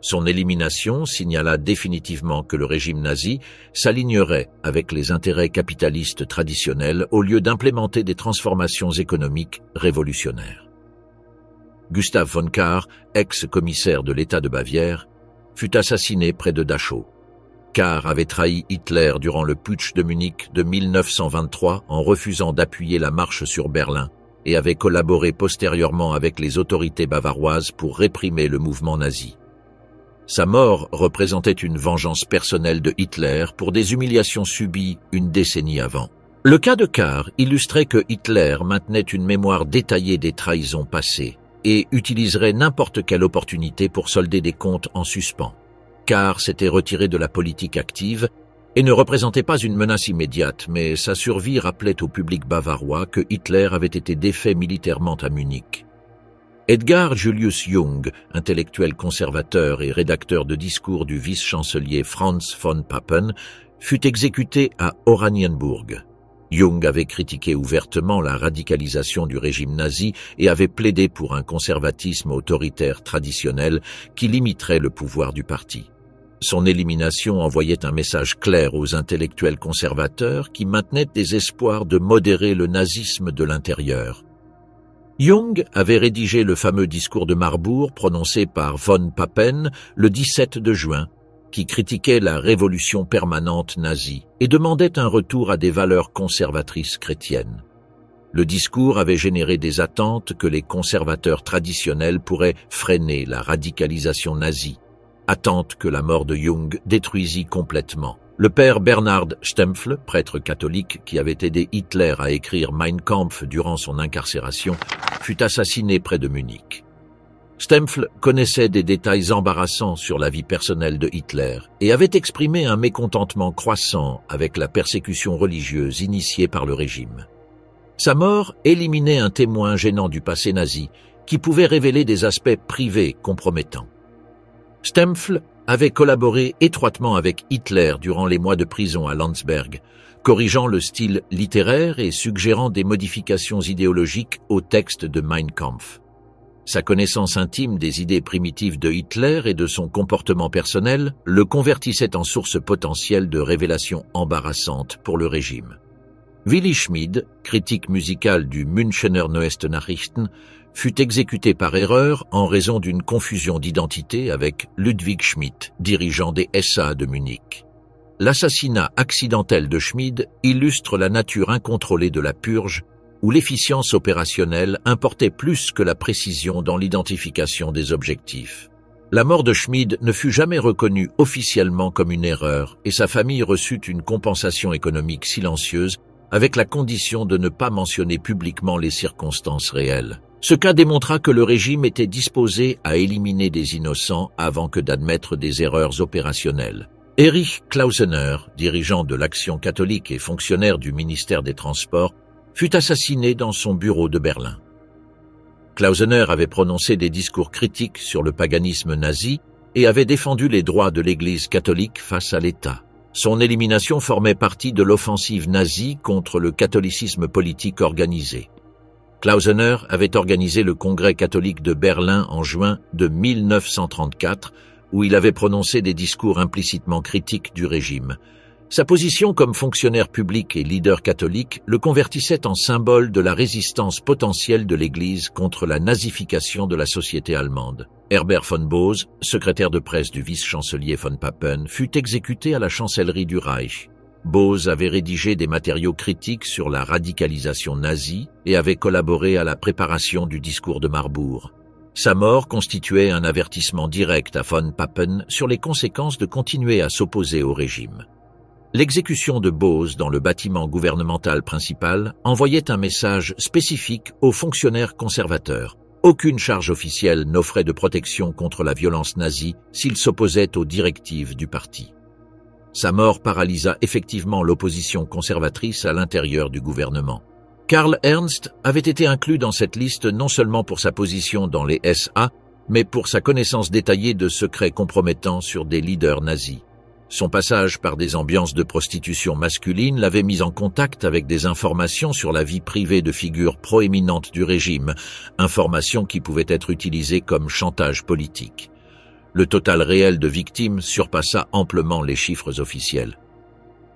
S1: Son élimination signala définitivement que le régime nazi s'alignerait avec les intérêts capitalistes traditionnels au lieu d'implémenter des transformations économiques révolutionnaires. Gustav von Kahr, ex-commissaire de l'État de Bavière, fut assassiné près de Dachau. Kahr avait trahi Hitler durant le putsch de Munich de 1923 en refusant d'appuyer la marche sur Berlin et avait collaboré postérieurement avec les autorités bavaroises pour réprimer le mouvement nazi. Sa mort représentait une vengeance personnelle de Hitler pour des humiliations subies une décennie avant. Le cas de Kahr illustrait que Hitler maintenait une mémoire détaillée des trahisons passées et utiliserait n'importe quelle opportunité pour solder des comptes en suspens. Kahr s'était retiré de la politique active et ne représentait pas une menace immédiate, mais sa survie rappelait au public bavarois que Hitler avait été défait militairement à Munich. Edgar Julius Jung, intellectuel conservateur et rédacteur de discours du vice-chancelier Franz von Papen, fut exécuté à Oranienburg. Jung avait critiqué ouvertement la radicalisation du régime nazi et avait plaidé pour un conservatisme autoritaire traditionnel qui limiterait le pouvoir du parti. Son élimination envoyait un message clair aux intellectuels conservateurs qui maintenaient des espoirs de modérer le nazisme de l'intérieur. Jung avait rédigé le fameux discours de Marbourg prononcé par von Papen le 17 de juin, qui critiquait la révolution permanente nazie et demandait un retour à des valeurs conservatrices chrétiennes. Le discours avait généré des attentes que les conservateurs traditionnels pourraient freiner la radicalisation nazie, attente que la mort de Jung détruisit complètement. Le père Bernhard Stempfle, prêtre catholique qui avait aidé Hitler à écrire Mein Kampf durant son incarcération, fut assassiné près de Munich. Stempfle connaissait des détails embarrassants sur la vie personnelle de Hitler et avait exprimé un mécontentement croissant avec la persécution religieuse initiée par le régime. Sa mort éliminait un témoin gênant du passé nazi qui pouvait révéler des aspects privés compromettants. Stempfle avait collaboré étroitement avec Hitler durant les mois de prison à Landsberg, corrigeant le style littéraire et suggérant des modifications idéologiques au texte de Mein Kampf. Sa connaissance intime des idées primitives de Hitler et de son comportement personnel le convertissait en source potentielle de révélations embarrassantes pour le régime. Willy Schmid, critique musical du Münchener Neueste Nachrichten, fut exécuté par erreur en raison d'une confusion d'identité avec Ludwig Schmidt, dirigeant des SA de Munich. L'assassinat accidentel de Schmid illustre la nature incontrôlée de la purge, où l'efficience opérationnelle importait plus que la précision dans l'identification des objectifs. La mort de Schmid ne fut jamais reconnue officiellement comme une erreur et sa famille reçut une compensation économique silencieuse avec la condition de ne pas mentionner publiquement les circonstances réelles. Ce cas démontra que le régime était disposé à éliminer des innocents avant que d'admettre des erreurs opérationnelles. Erich Klausener, dirigeant de l'Action catholique et fonctionnaire du ministère des Transports, fut assassiné dans son bureau de Berlin. Klausener avait prononcé des discours critiques sur le paganisme nazi et avait défendu les droits de l'Église catholique face à l'État. Son élimination formait partie de l'offensive nazie contre le catholicisme politique organisé. Klausener avait organisé le Congrès catholique de Berlin en juin de 1934, où il avait prononcé des discours implicitement critiques du régime. Sa position comme fonctionnaire public et leader catholique le convertissait en symbole de la résistance potentielle de l'Église contre la nazification de la société allemande. Herbert von Bose, secrétaire de presse du vice-chancelier von Papen, fut exécuté à la chancellerie du Reich. Bose avait rédigé des matériaux critiques sur la radicalisation nazie et avait collaboré à la préparation du discours de Marbourg. Sa mort constituait un avertissement direct à von Papen sur les conséquences de continuer à s'opposer au régime. L'exécution de Bose dans le bâtiment gouvernemental principal envoyait un message spécifique aux fonctionnaires conservateurs. Aucune charge officielle n'offrait de protection contre la violence nazie s'ils s'opposaient aux directives du parti. Sa mort paralysa effectivement l'opposition conservatrice à l'intérieur du gouvernement. Karl Ernst avait été inclus dans cette liste non seulement pour sa position dans les SA, mais pour sa connaissance détaillée de secrets compromettants sur des leaders nazis. Son passage par des ambiances de prostitution masculine l'avait mis en contact avec des informations sur la vie privée de figures proéminentes du régime, informations qui pouvaient être utilisées comme chantage politique. Le total réel de victimes surpassa amplement les chiffres officiels.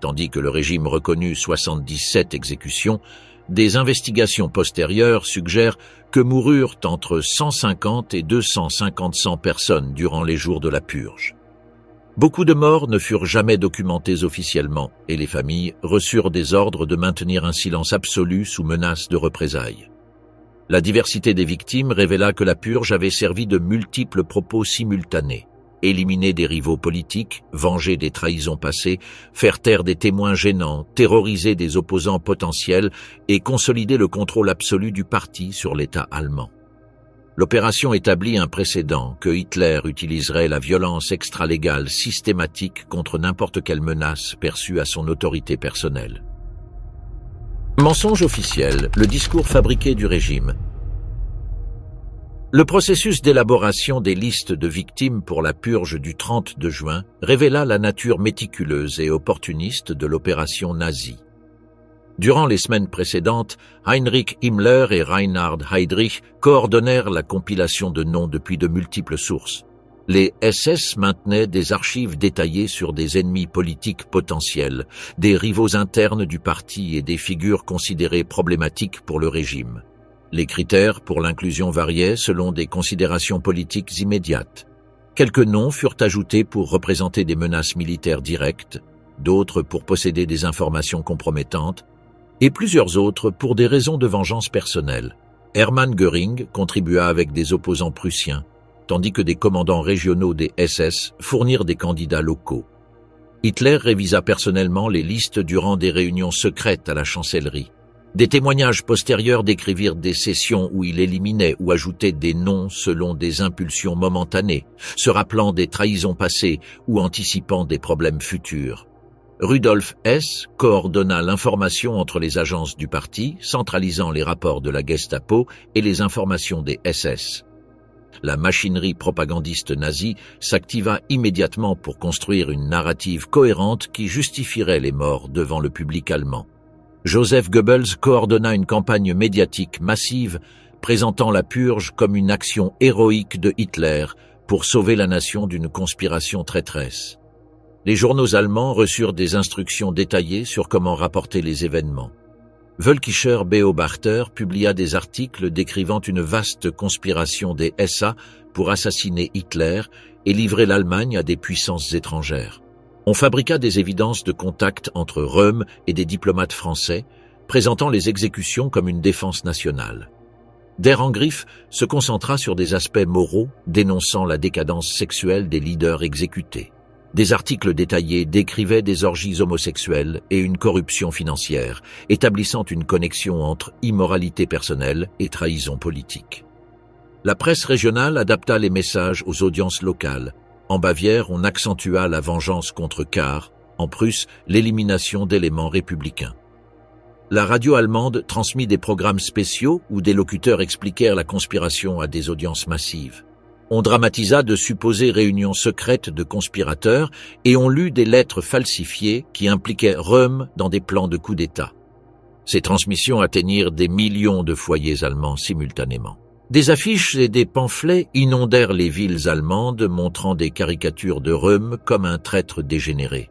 S1: Tandis que le régime reconnut 77 exécutions, des investigations postérieures suggèrent que moururent entre 150 et 250 personnes durant les jours de la purge. Beaucoup de morts ne furent jamais documentées officiellement et les familles reçurent des ordres de maintenir un silence absolu sous menace de représailles. La diversité des victimes révéla que la purge avait servi de multiples propos simultanés. Éliminer des rivaux politiques, venger des trahisons passées, faire taire des témoins gênants, terroriser des opposants potentiels et consolider le contrôle absolu du parti sur l'État allemand. L'opération établit un précédent que Hitler utiliserait la violence extralégale systématique contre n'importe quelle menace perçue à son autorité personnelle. Mensonge officiel, le discours fabriqué du régime. Le processus d'élaboration des listes de victimes pour la purge du 30 juin révéla la nature méticuleuse et opportuniste de l'opération nazie. Durant les semaines précédentes, Heinrich Himmler et Reinhard Heydrich coordonnèrent la compilation de noms depuis de multiples sources. Les SS maintenaient des archives détaillées sur des ennemis politiques potentiels, des rivaux internes du parti et des figures considérées problématiques pour le régime. Les critères pour l'inclusion variaient selon des considérations politiques immédiates. Quelques noms furent ajoutés pour représenter des menaces militaires directes, d'autres pour posséder des informations compromettantes, et plusieurs autres pour des raisons de vengeance personnelle. Hermann Göring contribua avec des opposants prussiens, tandis que des commandants régionaux des SS fournirent des candidats locaux. Hitler révisa personnellement les listes durant des réunions secrètes à la chancellerie. Des témoignages postérieurs décrivirent des sessions où il éliminait ou ajoutait des noms selon des impulsions momentanées, se rappelant des trahisons passées ou anticipant des problèmes futurs. Rudolf Hess coordonna l'information entre les agences du parti, centralisant les rapports de la Gestapo et les informations des SS. La machinerie propagandiste nazie s'activa immédiatement pour construire une narrative cohérente qui justifierait les morts devant le public allemand. Joseph Goebbels coordonna une campagne médiatique massive présentant la purge comme une action héroïque de Hitler pour sauver la nation d'une conspiration traîtresse. Les journaux allemands reçurent des instructions détaillées sur comment rapporter les événements. Völkischer Beobachter publia des articles décrivant une vaste conspiration des SA pour assassiner Hitler et livrer l'Allemagne à des puissances étrangères. On fabriqua des évidences de contact entre Röhm et des diplomates français, présentant les exécutions comme une défense nationale. Der Angriff se concentra sur des aspects moraux, dénonçant la décadence sexuelle des leaders exécutés. Des articles détaillés décrivaient des orgies homosexuelles et une corruption financière, établissant une connexion entre immoralité personnelle et trahison politique. La presse régionale adapta les messages aux audiences locales. En Bavière, on accentua la vengeance contre Kahr, en Prusse, l'élimination d'éléments républicains. La radio allemande transmit des programmes spéciaux où des locuteurs expliquèrent la conspiration à des audiences massives. On dramatisa de supposées réunions secrètes de conspirateurs et on lut des lettres falsifiées qui impliquaient Röhm dans des plans de coup d'État. Ces transmissions atteignirent des millions de foyers allemands simultanément. Des affiches et des pamphlets inondèrent les villes allemandes montrant des caricatures de Röhm comme un traître dégénéré.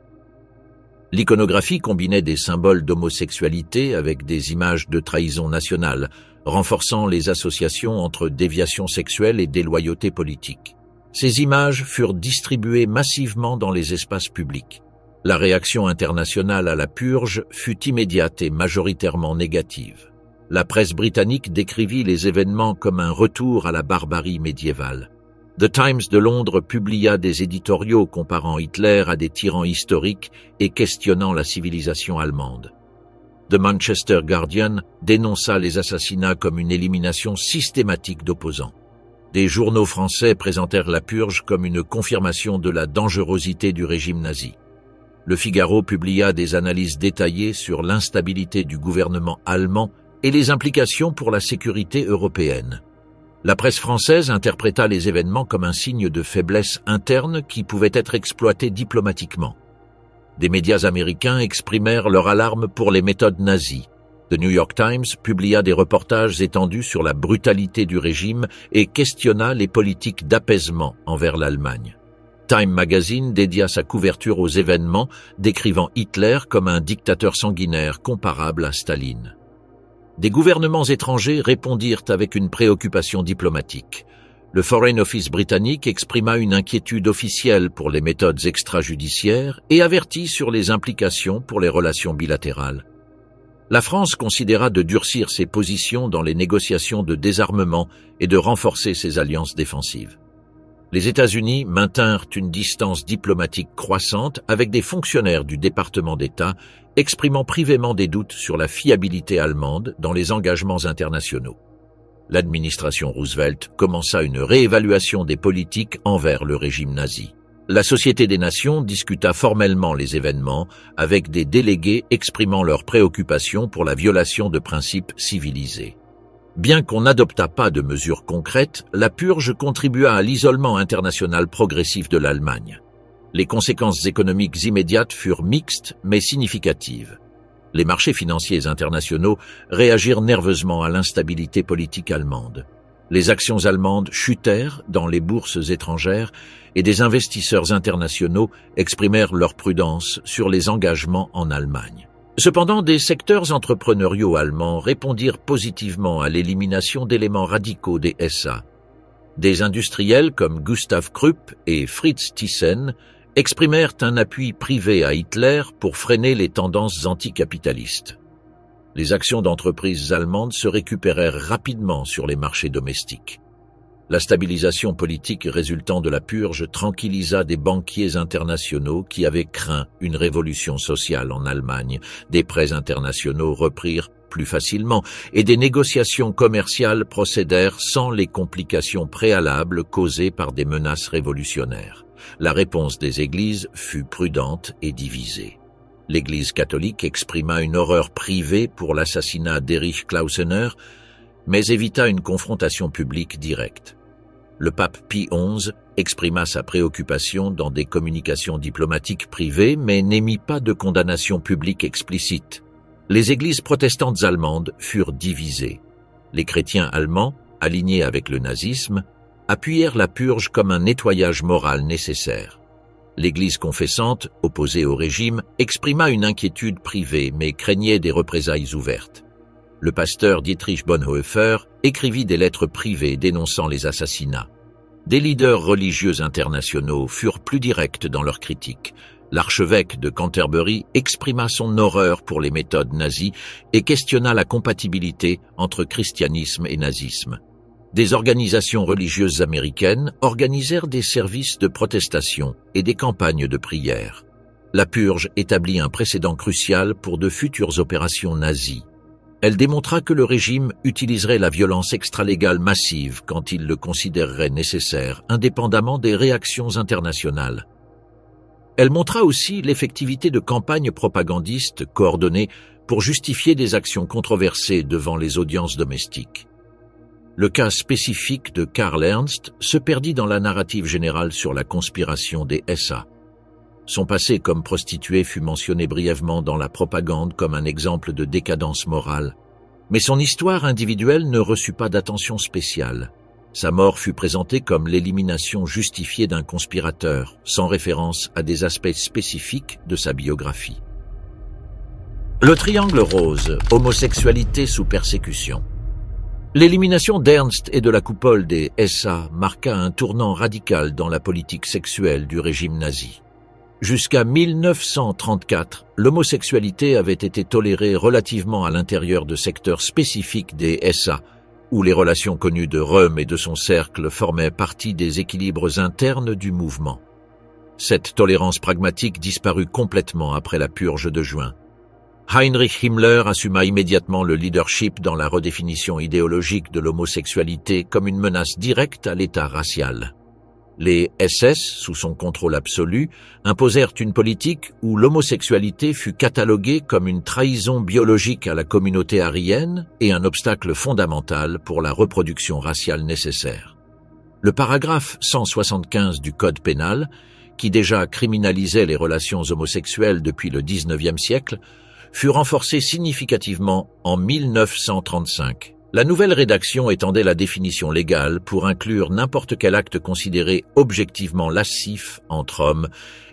S1: L'iconographie combinait des symboles d'homosexualité avec des images de trahison nationale, renforçant les associations entre déviation sexuelle et déloyauté politique. Ces images furent distribuées massivement dans les espaces publics. La réaction internationale à la purge fut immédiate et majoritairement négative. La presse britannique décrivit les événements comme un retour à la barbarie médiévale. The Times de Londres publia des éditoriaux comparant Hitler à des tyrans historiques et questionnant la civilisation allemande. The Manchester Guardian dénonça les assassinats comme une élimination systématique d'opposants. Des journaux français présentèrent la purge comme une confirmation de la dangerosité du régime nazi. Le Figaro publia des analyses détaillées sur l'instabilité du gouvernement allemand et les implications pour la sécurité européenne. La presse française interpréta les événements comme un signe de faiblesse interne qui pouvait être exploité diplomatiquement. Des médias américains exprimèrent leur alarme pour les méthodes nazies. The New York Times publia des reportages étendus sur la brutalité du régime et questionna les politiques d'apaisement envers l'Allemagne. Time Magazine dédia sa couverture aux événements, décrivant Hitler comme un dictateur sanguinaire comparable à Staline. Des gouvernements étrangers répondirent avec une préoccupation diplomatique. Le Foreign Office britannique exprima une inquiétude officielle pour les méthodes extrajudiciaires et avertit sur les implications pour les relations bilatérales. La France considéra de durcir ses positions dans les négociations de désarmement et de renforcer ses alliances défensives. Les États-Unis maintinrent une distance diplomatique croissante avec des fonctionnaires du département d'État exprimant privément des doutes sur la fiabilité allemande dans les engagements internationaux. L'administration Roosevelt commença une réévaluation des politiques envers le régime nazi. La Société des Nations discuta formellement les événements avec des délégués exprimant leurs préoccupations pour la violation de principes civilisés. Bien qu'on n'adoptât pas de mesures concrètes, la purge contribua à l'isolement international progressif de l'Allemagne. Les conséquences économiques immédiates furent mixtes mais significatives. Les marchés financiers internationaux réagirent nerveusement à l'instabilité politique allemande. Les actions allemandes chutèrent dans les bourses étrangères et des investisseurs internationaux exprimèrent leur prudence sur les engagements en Allemagne. Cependant, des secteurs entrepreneuriaux allemands répondirent positivement à l'élimination d'éléments radicaux des SA. Des industriels comme Gustav Krupp et Fritz Thyssen exprimèrent un appui privé à Hitler pour freiner les tendances anticapitalistes. Les actions d'entreprises allemandes se récupérèrent rapidement sur les marchés domestiques. La stabilisation politique résultant de la purge tranquillisa des banquiers internationaux qui avaient craint une révolution sociale en Allemagne. Des prêts internationaux reprirent plus facilement et des négociations commerciales procédèrent sans les complications préalables causées par des menaces révolutionnaires. La réponse des églises fut prudente et divisée. L'Église catholique exprima une horreur privée pour l'assassinat d'Erich Klausener, mais évita une confrontation publique directe. Le pape Pie XI exprima sa préoccupation dans des communications diplomatiques privées, mais n'émit pas de condamnation publique explicite. Les églises protestantes allemandes furent divisées. Les chrétiens allemands, alignés avec le nazisme, appuyèrent la purge comme un nettoyage moral nécessaire. L'Église confessante, opposée au régime, exprima une inquiétude privée, mais craignait des représailles ouvertes. Le pasteur Dietrich Bonhoeffer écrivit des lettres privées dénonçant les assassinats. Des leaders religieux internationaux furent plus directs dans leurs critiques. L'archevêque de Canterbury exprima son horreur pour les méthodes nazies et questionna la compatibilité entre christianisme et nazisme. Des organisations religieuses américaines organisèrent des services de protestation et des campagnes de prière. La purge établit un précédent crucial pour de futures opérations nazies. Elle démontra que le régime utiliserait la violence extralégale massive quand il le considérerait nécessaire, indépendamment des réactions internationales. Elle montra aussi l'effectivité de campagnes propagandistes coordonnées pour justifier des actions controversées devant les audiences domestiques. Le cas spécifique de Karl Ernst se perdit dans la narrative générale sur la conspiration des SA. Son passé comme prostituée fut mentionné brièvement dans la propagande comme un exemple de décadence morale. Mais son histoire individuelle ne reçut pas d'attention spéciale. Sa mort fut présentée comme l'élimination justifiée d'un conspirateur, sans référence à des aspects spécifiques de sa biographie. Le triangle rose, homosexualité sous persécution. L'élimination d'Ernst et de la coupole des SA marqua un tournant radical dans la politique sexuelle du régime nazi. Jusqu'à 1934, l'homosexualité avait été tolérée relativement à l'intérieur de secteurs spécifiques des SA, où les relations connues de Röhm et de son cercle formaient partie des équilibres internes du mouvement. Cette tolérance pragmatique disparut complètement après la purge de juin. Heinrich Himmler assuma immédiatement le leadership dans la redéfinition idéologique de l'homosexualité comme une menace directe à l'État racial. Les SS, sous son contrôle absolu, imposèrent une politique où l'homosexualité fut cataloguée comme une trahison biologique à la communauté aryenne et un obstacle fondamental pour la reproduction raciale nécessaire. Le paragraphe 175 du Code pénal, qui déjà criminalisait les relations homosexuelles depuis le XIXe siècle, fut renforcé significativement en 1935. La nouvelle rédaction étendait la définition légale pour inclure n'importe quel acte considéré objectivement lascif entre hommes,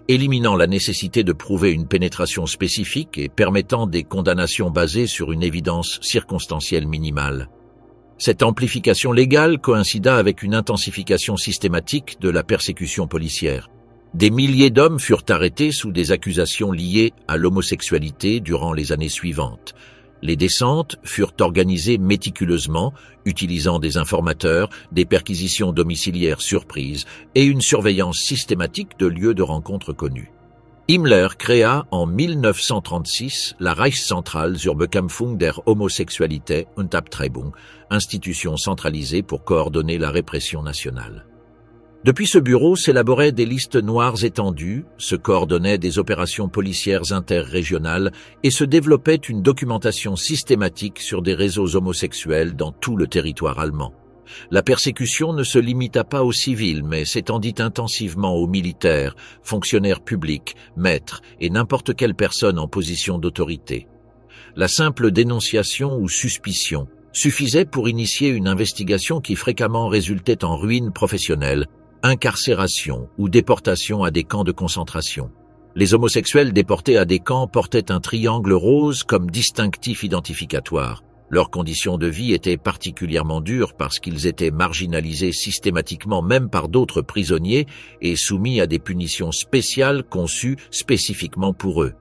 S1: éliminant la nécessité de prouver une pénétration spécifique et permettant des condamnations basées sur une évidence circonstancielle minimale. Cette amplification légale coïncida avec une intensification systématique de la persécution policière. Des milliers d'hommes furent arrêtés sous des accusations liées à l'homosexualité durant les années suivantes. Les descentes furent organisées méticuleusement, utilisant des informateurs, des perquisitions domiciliaires surprises et une surveillance systématique de lieux de rencontres connus. Himmler créa en 1936 la Reichszentrale zur Bekämpfung der Homosexualität und Abtreibung, institution centralisée pour coordonner la répression nationale. Depuis ce bureau s'élaboraient des listes noires étendues, se coordonnaient des opérations policières interrégionales et se développait une documentation systématique sur des réseaux homosexuels dans tout le territoire allemand. La persécution ne se limita pas aux civils, mais s'étendit intensivement aux militaires, fonctionnaires publics, maîtres et n'importe quelle personne en position d'autorité. La simple dénonciation ou suspicion suffisait pour initier une investigation qui fréquemment résultait en ruine professionnelle, incarcération ou déportation à des camps de concentration. Les homosexuels déportés à des camps portaient un triangle rose comme distinctif identificatoire. Leurs conditions de vie étaient particulièrement dures parce qu'ils étaient marginalisés systématiquement même par d'autres prisonniers et soumis à des punitions spéciales conçues spécifiquement pour eux.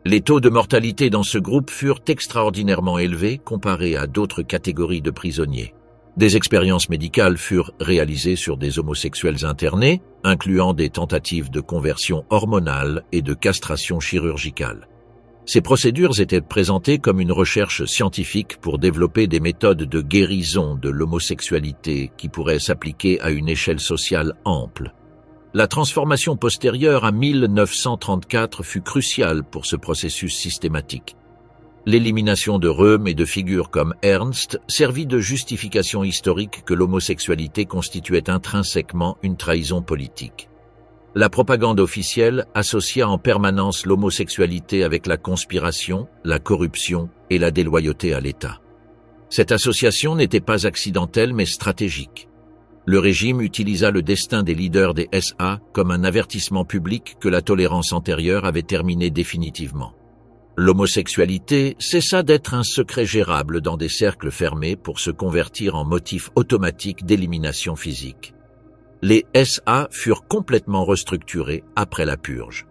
S1: Les taux de mortalité dans ce groupe furent extraordinairement élevés comparés à d'autres catégories de prisonniers. Des expériences médicales furent réalisées sur des homosexuels internés, incluant des tentatives de conversion hormonale et de castration chirurgicale. Ces procédures étaient présentées comme une recherche scientifique pour développer des méthodes de guérison de l'homosexualité qui pourraient s'appliquer à une échelle sociale ample. La transformation postérieure à 1934 fut cruciale pour ce processus systématique. L'élimination de Röhm et de figures comme Ernst servit de justification historique que l'homosexualité constituait intrinsèquement une trahison politique. La propagande officielle associa en permanence l'homosexualité avec la conspiration, la corruption et la déloyauté à l'État. Cette association n'était pas accidentelle mais stratégique. Le régime utilisa le destin des leaders des SA comme un avertissement public que la tolérance antérieure avait terminé définitivement. L'homosexualité cessa d'être un secret gérable dans des cercles fermés pour se convertir en motif automatique d'élimination physique. Les SA furent complètement restructurés après la purge.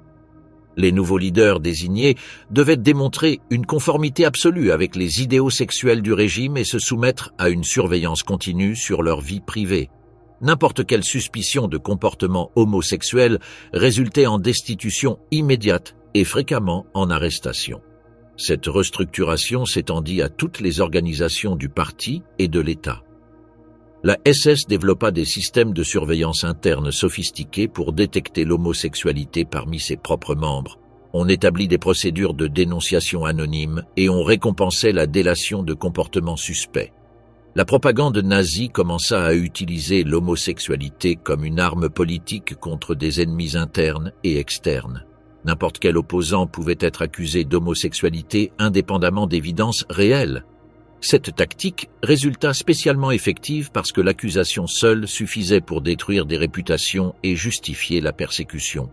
S1: Les nouveaux leaders désignés devaient démontrer une conformité absolue avec les idéaux sexuels du régime et se soumettre à une surveillance continue sur leur vie privée. N'importe quelle suspicion de comportement homosexuel résultait en destitution immédiate et fréquemment en arrestation. Cette restructuration s'étendit à toutes les organisations du parti et de l'État. La SS développa des systèmes de surveillance interne sophistiqués pour détecter l'homosexualité parmi ses propres membres. On établit des procédures de dénonciation anonyme et on récompensait la délation de comportements suspects. La propagande nazie commença à utiliser l'homosexualité comme une arme politique contre des ennemis internes et externes. N'importe quel opposant pouvait être accusé d'homosexualité indépendamment d'évidences réelles. Cette tactique résulta spécialement effective parce que l'accusation seule suffisait pour détruire des réputations et justifier la persécution.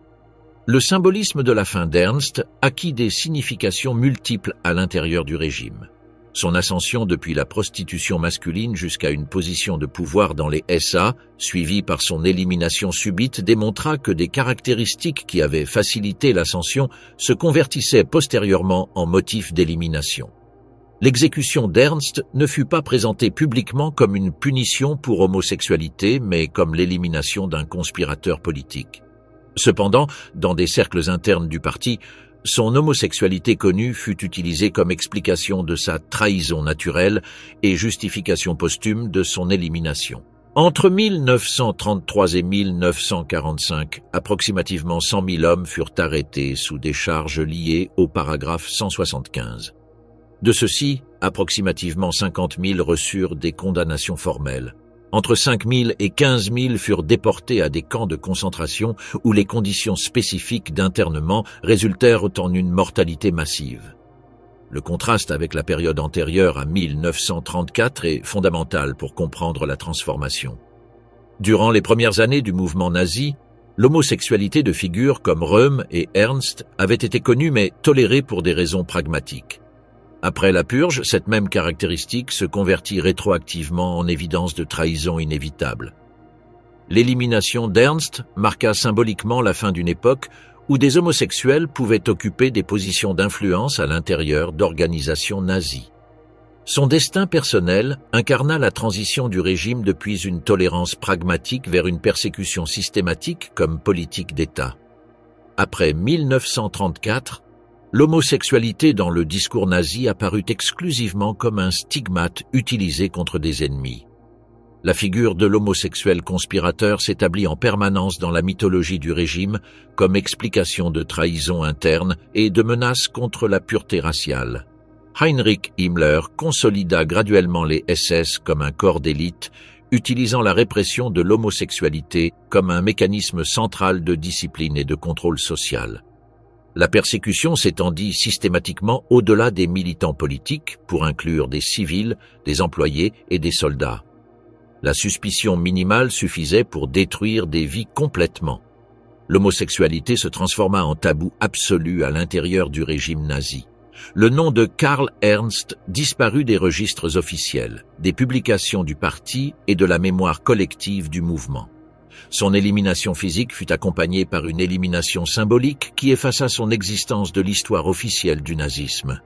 S1: Le symbolisme de la fin d'Ernst acquit des significations multiples à l'intérieur du régime. Son ascension depuis la prostitution masculine jusqu'à une position de pouvoir dans les SA, suivie par son élimination subite, démontra que des caractéristiques qui avaient facilité l'ascension se convertissaient postérieurement en motifs d'élimination. L'exécution d'Ernst ne fut pas présentée publiquement comme une punition pour homosexualité, mais comme l'élimination d'un conspirateur politique. Cependant, dans des cercles internes du parti, son homosexualité connue fut utilisée comme explication de sa trahison naturelle et justification posthume de son élimination. Entre 1933 et 1945, approximativement 100 000 hommes furent arrêtés sous des charges liées au paragraphe 175. De ceux-ci, approximativement 50 000 reçurent des condamnations formelles. Entre 5 000 et 15 000 furent déportés à des camps de concentration où les conditions spécifiques d'internement résultèrent en une mortalité massive. Le contraste avec la période antérieure à 1934 est fondamental pour comprendre la transformation. Durant les premières années du mouvement nazi, l'homosexualité de figures comme Röhm et Ernst avait été connue mais tolérée pour des raisons pragmatiques. Après la purge, cette même caractéristique se convertit rétroactivement en évidence de trahison inévitable. L'élimination d'Ernst marqua symboliquement la fin d'une époque où des homosexuels pouvaient occuper des positions d'influence à l'intérieur d'organisations nazies. Son destin personnel incarna la transition du régime depuis une tolérance pragmatique vers une persécution systématique comme politique d'État. Après 1934, l'homosexualité dans le discours nazi apparut exclusivement comme un stigmate utilisé contre des ennemis. La figure de l'homosexuel conspirateur s'établit en permanence dans la mythologie du régime comme explication de trahison interne et de menace contre la pureté raciale. Heinrich Himmler consolida graduellement les SS comme un corps d'élite, utilisant la répression de l'homosexualité comme un mécanisme central de discipline et de contrôle social. La persécution s'étendit systématiquement au-delà des militants politiques pour inclure des civils, des employés et des soldats. La suspicion minimale suffisait pour détruire des vies complètement. L'homosexualité se transforma en tabou absolu à l'intérieur du régime nazi. Le nom de Karl Ernst disparut des registres officiels, des publications du parti et de la mémoire collective du mouvement. Son élimination physique fut accompagnée par une élimination symbolique qui effaça son existence de l'histoire officielle du nazisme.